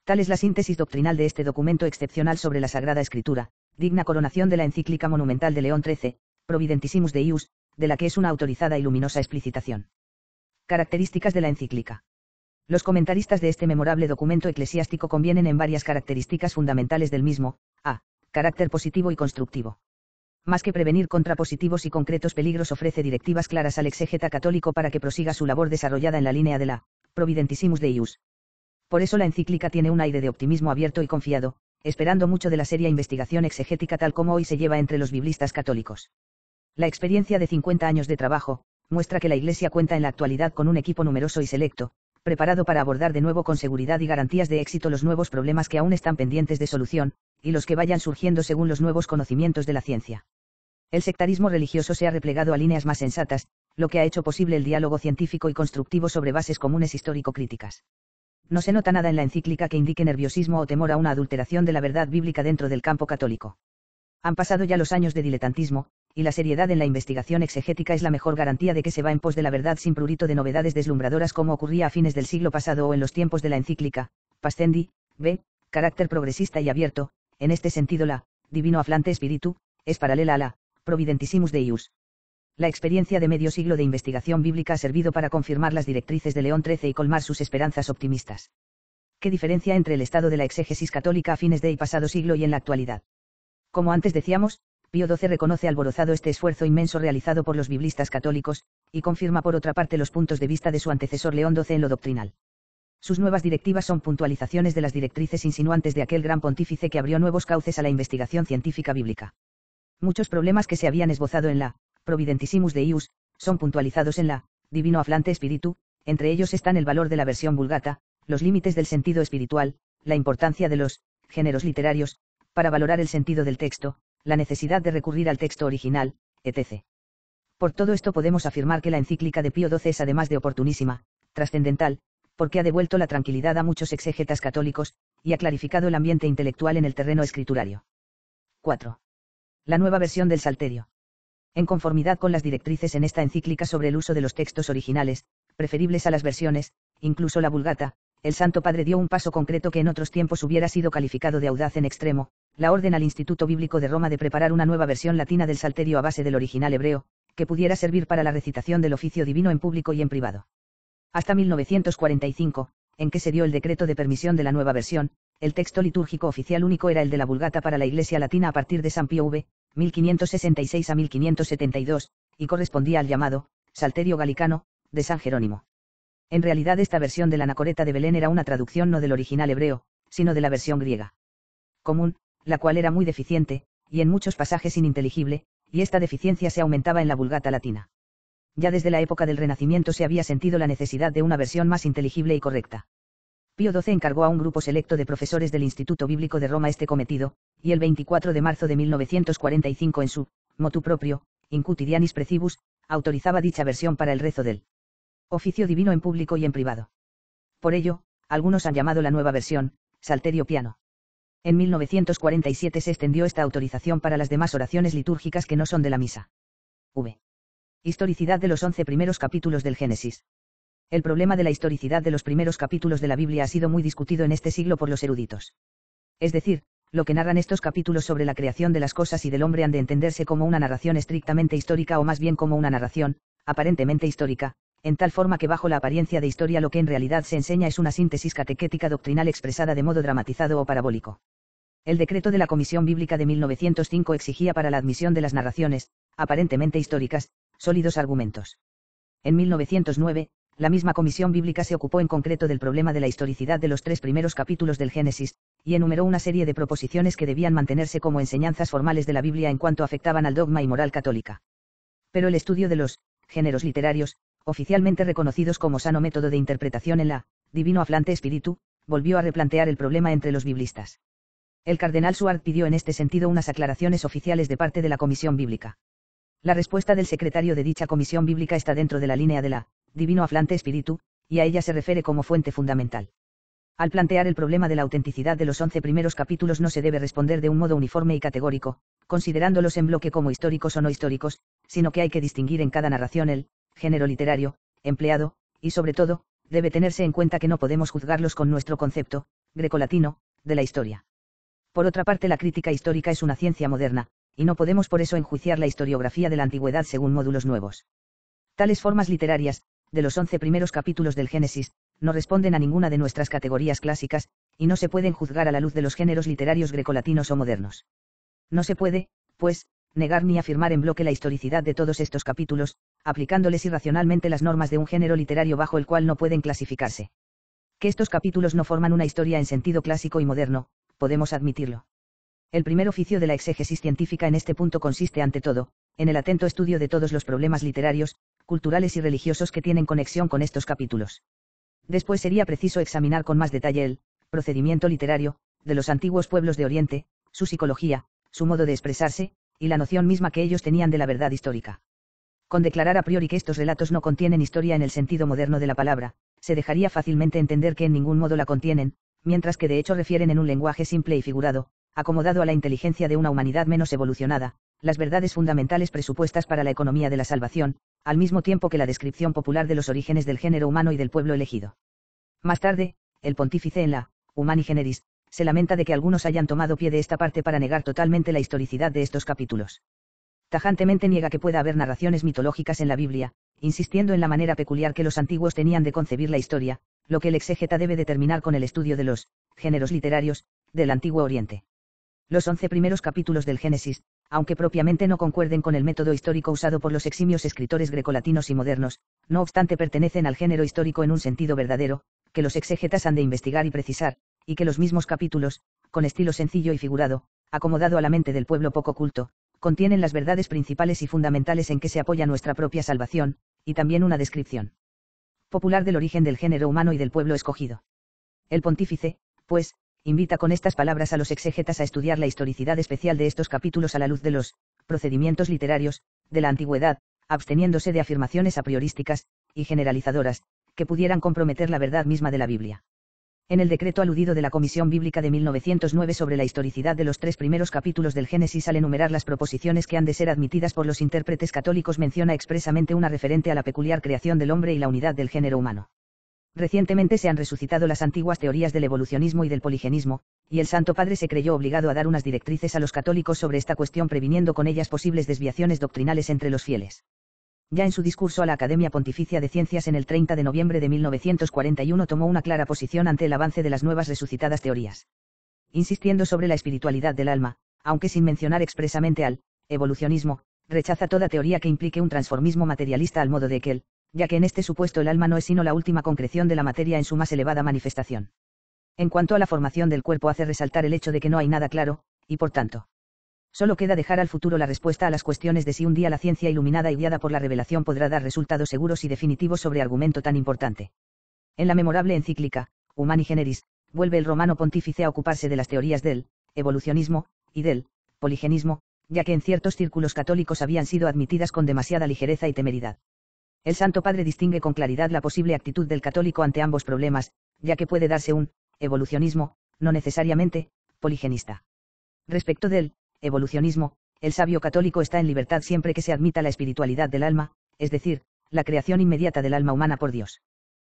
Tal es la síntesis doctrinal de este documento excepcional sobre la Sagrada Escritura, digna coronación de la encíclica monumental de León XIII, Providentissimus Deus, de la que es una autorizada y luminosa explicitación. Características de la encíclica. Los comentaristas de este memorable documento eclesiástico convienen en varias características fundamentales del mismo: a. Carácter positivo y constructivo. Más que prevenir contra positivos y concretos peligros, ofrece directivas claras al exégeta católico para que prosiga su labor desarrollada en la línea de la Providentissimus Deus. Por eso la encíclica tiene un aire de optimismo abierto y confiado, esperando mucho de la seria investigación exegética tal como hoy se lleva entre los biblistas católicos. La experiencia de 50 años de trabajo muestra que la Iglesia cuenta en la actualidad con un equipo numeroso y selecto, preparado para abordar de nuevo con seguridad y garantías de éxito los nuevos problemas que aún están pendientes de solución, y los que vayan surgiendo según los nuevos conocimientos de la ciencia. El sectarismo religioso se ha replegado a líneas más sensatas, lo que ha hecho posible el diálogo científico y constructivo sobre bases comunes histórico-críticas. No se nota nada en la encíclica que indique nerviosismo o temor a una adulteración de la verdad bíblica dentro del campo católico. Han pasado ya los años de diletantismo, y la seriedad en la investigación exegética es la mejor garantía de que se va en pos de la verdad sin prurito de novedades deslumbradoras como ocurría a fines del siglo pasado o en los tiempos de la encíclica Pascendi, b. Carácter progresista y abierto. En este sentido la Divino Afflante Spiritu es paralela a la Providentissimus Deus. La experiencia de medio siglo de investigación bíblica ha servido para confirmar las directrices de León XIII y colmar sus esperanzas optimistas. ¿Qué diferencia entre el estado de la exégesis católica a fines del pasado siglo y en la actualidad? Como antes decíamos, Pío XII reconoce alborozado este esfuerzo inmenso realizado por los biblistas católicos, y confirma por otra parte los puntos de vista de su antecesor León XII en lo doctrinal. Sus nuevas directivas son puntualizaciones de las directrices insinuantes de aquel gran pontífice que abrió nuevos cauces a la investigación científica bíblica. Muchos problemas que se habían esbozado en la Providentissimus Deus son puntualizados en la Divino Afflante Spiritu, entre ellos están el valor de la versión Vulgata, los límites del sentido espiritual, la importancia de los géneros literarios para valorar el sentido del texto, la necesidad de recurrir al texto original, etc. Por todo esto podemos afirmar que la encíclica de Pío XII es además de oportunísima, trascendental, porque ha devuelto la tranquilidad a muchos exégetas católicos, y ha clarificado el ambiente intelectual en el terreno escriturario. 4. La nueva versión del Salterio. En conformidad con las directrices en esta encíclica sobre el uso de los textos originales, preferibles a las versiones, incluso la Vulgata, el Santo Padre dio un paso concreto que en otros tiempos hubiera sido calificado de audaz en extremo, la orden al Instituto Bíblico de Roma de preparar una nueva versión latina del Salterio a base del original hebreo, que pudiera servir para la recitación del oficio divino en público y en privado. Hasta 1945, en que se dio el decreto de permisión de la nueva versión, el texto litúrgico oficial único era el de la Vulgata para la Iglesia Latina a partir de San Pío V, 1566 a 1572, y correspondía al llamado Salterio Galicano, de San Jerónimo. En realidad esta versión de la Anacoreta de Belén era una traducción no del original hebreo, sino de la versión griega común, la cual era muy deficiente, y en muchos pasajes ininteligible, y esta deficiencia se aumentaba en la Vulgata latina. Ya desde la época del Renacimiento se había sentido la necesidad de una versión más inteligible y correcta. Pío XII encargó a un grupo selecto de profesores del Instituto Bíblico de Roma este cometido, y el 24 de marzo de 1945 en su motu proprio, In Quotidianis Precibus, autorizaba dicha versión para el rezo del oficio divino en público y en privado. Por ello, algunos han llamado la nueva versión, Salterio Piano. En 1947 se extendió esta autorización para las demás oraciones litúrgicas que no son de la misa. V. Historicidad de los 11 primeros capítulos del Génesis. El problema de la historicidad de los primeros capítulos de la Biblia ha sido muy discutido en este siglo por los eruditos. Es decir, lo que narran estos capítulos sobre la creación de las cosas y del hombre han de entenderse como una narración estrictamente histórica o más bien como una narración, aparentemente histórica, en tal forma que bajo la apariencia de historia lo que en realidad se enseña es una síntesis catequética doctrinal expresada de modo dramatizado o parabólico. El decreto de la Comisión Bíblica de 1905 exigía para la admisión de las narraciones, aparentemente históricas, sólidos argumentos. En 1909, la misma Comisión Bíblica se ocupó en concreto del problema de la historicidad de los 3 primeros capítulos del Génesis, y enumeró una serie de proposiciones que debían mantenerse como enseñanzas formales de la Biblia en cuanto afectaban al dogma y moral católica. Pero el estudio de los géneros literarios, oficialmente reconocidos como sano método de interpretación en la Divino Aflante Spiritu, volvió a replantear el problema entre los biblistas. El cardenal Suard pidió en este sentido unas aclaraciones oficiales de parte de la Comisión Bíblica. La respuesta del secretario de dicha Comisión Bíblica está dentro de la línea de la Divino Aflante Spiritu, y a ella se refiere como fuente fundamental. Al plantear el problema de la autenticidad de los 11 primeros capítulos no se debe responder de un modo uniforme y categórico, considerándolos en bloque como históricos o no históricos, sino que hay que distinguir en cada narración el género literario empleado, y sobre todo, debe tenerse en cuenta que no podemos juzgarlos con nuestro concepto grecolatino de la historia. Por otra parte, la crítica histórica es una ciencia moderna, y no podemos por eso enjuiciar la historiografía de la antigüedad según módulos nuevos. Tales formas literarias, de los 11 primeros capítulos del Génesis, no responden a ninguna de nuestras categorías clásicas, y no se pueden juzgar a la luz de los géneros literarios grecolatinos o modernos. No se puede, pues, negar ni afirmar en bloque la historicidad de todos estos capítulos, aplicándoles irracionalmente las normas de un género literario bajo el cual no pueden clasificarse. Que estos capítulos no forman una historia en sentido clásico y moderno, podemos admitirlo. El primer oficio de la exégesis científica en este punto consiste ante todo, en el atento estudio de todos los problemas literarios, culturales y religiosos que tienen conexión con estos capítulos. Después sería preciso examinar con más detalle el procedimiento literario de los antiguos pueblos de Oriente, su psicología, su modo de expresarse, y la noción misma que ellos tenían de la verdad histórica. Con declarar a priori que estos relatos no contienen historia en el sentido moderno de la palabra, se dejaría fácilmente entender que en ningún modo la contienen, mientras que de hecho refieren en un lenguaje simple y figurado, acomodado a la inteligencia de una humanidad menos evolucionada, las verdades fundamentales presupuestas para la economía de la salvación, al mismo tiempo que la descripción popular de los orígenes del género humano y del pueblo elegido. Más tarde, el pontífice en la Humani Generis, se lamenta de que algunos hayan tomado pie de esta parte para negar totalmente la historicidad de estos capítulos. Tajantemente niega que pueda haber narraciones mitológicas en la Biblia, insistiendo en la manera peculiar que los antiguos tenían de concebir la historia, lo que el exégeta debe determinar con el estudio de los géneros literarios del Antiguo Oriente. Los 11 primeros capítulos del Génesis, aunque propiamente no concuerden con el método histórico usado por los eximios escritores grecolatinos y modernos, no obstante pertenecen al género histórico en un sentido verdadero, que los exégetas han de investigar y precisar, y que los mismos capítulos, con estilo sencillo y figurado, acomodado a la mente del pueblo poco culto, contienen las verdades principales y fundamentales en que se apoya nuestra propia salvación, y también una descripción popular del origen del género humano y del pueblo escogido. El pontífice, pues, invita con estas palabras a los exégetas a estudiar la historicidad especial de estos capítulos a la luz de los procedimientos literarios de la antigüedad, absteniéndose de afirmaciones a priorísticas y generalizadoras, que pudieran comprometer la verdad misma de la Biblia. En el decreto aludido de la Comisión Bíblica de 1909 sobre la historicidad de los 3 primeros capítulos del Génesis, al enumerar las proposiciones que han de ser admitidas por los intérpretes católicos, menciona expresamente una referente a la peculiar creación del hombre y la unidad del género humano. Recientemente se han resucitado las antiguas teorías del evolucionismo y del poligenismo, y el Santo Padre se creyó obligado a dar unas directrices a los católicos sobre esta cuestión, previniendo con ellas posibles desviaciones doctrinales entre los fieles. Ya en su discurso a la Academia Pontificia de Ciencias en el 30 de noviembre de 1941 tomó una clara posición ante el avance de las nuevas resucitadas teorías. Insistiendo sobre la espiritualidad del alma, aunque sin mencionar expresamente al evolucionismo, rechaza toda teoría que implique un transformismo materialista al modo de Haeckel, ya que en este supuesto el alma no es sino la última concreción de la materia en su más elevada manifestación. En cuanto a la formación del cuerpo, hace resaltar el hecho de que no hay nada claro, y por tanto, solo queda dejar al futuro la respuesta a las cuestiones de si un día la ciencia iluminada y guiada por la revelación podrá dar resultados seguros y definitivos sobre argumento tan importante. En la memorable encíclica, Humani Generis, vuelve el romano pontífice a ocuparse de las teorías del evolucionismo y del poligenismo, ya que en ciertos círculos católicos habían sido admitidas con demasiada ligereza y temeridad. El Santo Padre distingue con claridad la posible actitud del católico ante ambos problemas, ya que puede darse un evolucionismo, no necesariamente poligenista. Respecto del evolucionismo, el sabio católico está en libertad siempre que se admita la espiritualidad del alma, es decir, la creación inmediata del alma humana por Dios.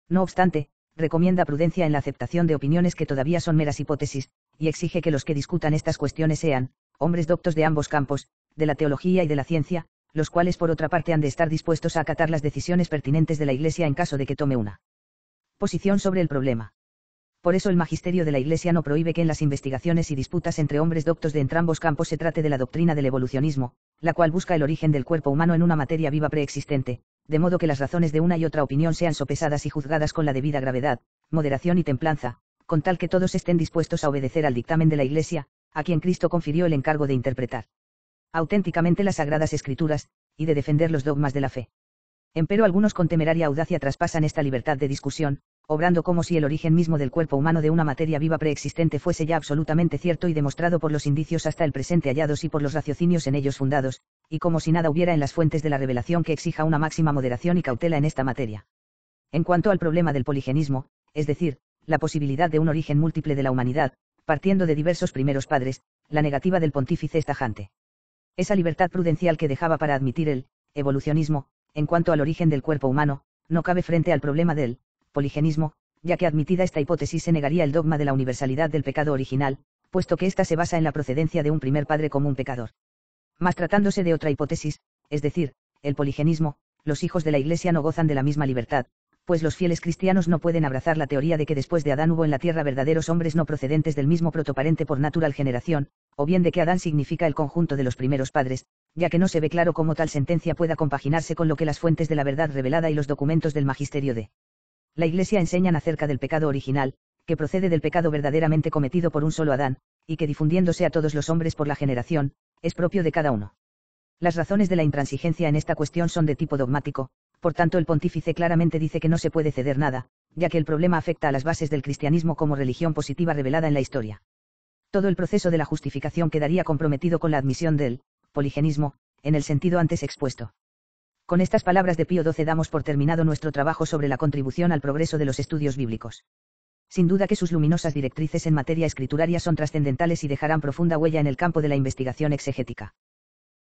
No obstante, recomienda prudencia en la aceptación de opiniones que todavía son meras hipótesis, y exige que los que discutan estas cuestiones sean hombres doctos de ambos campos, de la teología y de la ciencia, los cuales por otra parte han de estar dispuestos a acatar las decisiones pertinentes de la Iglesia en caso de que tome una posición sobre el problema. Por eso el magisterio de la Iglesia no prohíbe que en las investigaciones y disputas entre hombres doctos de entrambos campos se trate de la doctrina del evolucionismo, la cual busca el origen del cuerpo humano en una materia viva preexistente, de modo que las razones de una y otra opinión sean sopesadas y juzgadas con la debida gravedad, moderación y templanza, con tal que todos estén dispuestos a obedecer al dictamen de la Iglesia, a quien Cristo confirió el encargo de interpretar auténticamente las Sagradas Escrituras, y de defender los dogmas de la fe. Empero algunos con temeraria audacia traspasan esta libertad de discusión, obrando como si el origen mismo del cuerpo humano de una materia viva preexistente fuese ya absolutamente cierto y demostrado por los indicios hasta el presente hallados y por los raciocinios en ellos fundados, y como si nada hubiera en las fuentes de la revelación que exija una máxima moderación y cautela en esta materia. En cuanto al problema del poligenismo, es decir, la posibilidad de un origen múltiple de la humanidad, partiendo de diversos primeros padres, la negativa del pontífice es tajante. Esa libertad prudencial que dejaba para admitir el evolucionismo, en cuanto al origen del cuerpo humano, no cabe frente al problema del poligenismo, ya que admitida esta hipótesis se negaría el dogma de la universalidad del pecado original, puesto que ésta se basa en la procedencia de un primer padre común pecador. Mas tratándose de otra hipótesis, es decir, el poligenismo, los hijos de la Iglesia no gozan de la misma libertad, pues los fieles cristianos no pueden abrazar la teoría de que después de Adán hubo en la tierra verdaderos hombres no procedentes del mismo protoparente por natural generación, o bien de que Adán significa el conjunto de los primeros padres, ya que no se ve claro cómo tal sentencia pueda compaginarse con lo que las fuentes de la verdad revelada y los documentos del magisterio de la Iglesia enseñan acerca del pecado original, que procede del pecado verdaderamente cometido por un solo Adán, y que difundiéndose a todos los hombres por la generación, es propio de cada uno. Las razones de la intransigencia en esta cuestión son de tipo dogmático, por tanto el pontífice claramente dice que no se puede ceder nada, ya que el problema afecta a las bases del cristianismo como religión positiva revelada en la historia. Todo el proceso de la justificación quedaría comprometido con la admisión del poligenismo, en el sentido antes expuesto. Con estas palabras de Pío XII damos por terminado nuestro trabajo sobre la contribución al progreso de los estudios bíblicos. Sin duda que sus luminosas directrices en materia escrituraria son trascendentales y dejarán profunda huella en el campo de la investigación exegética.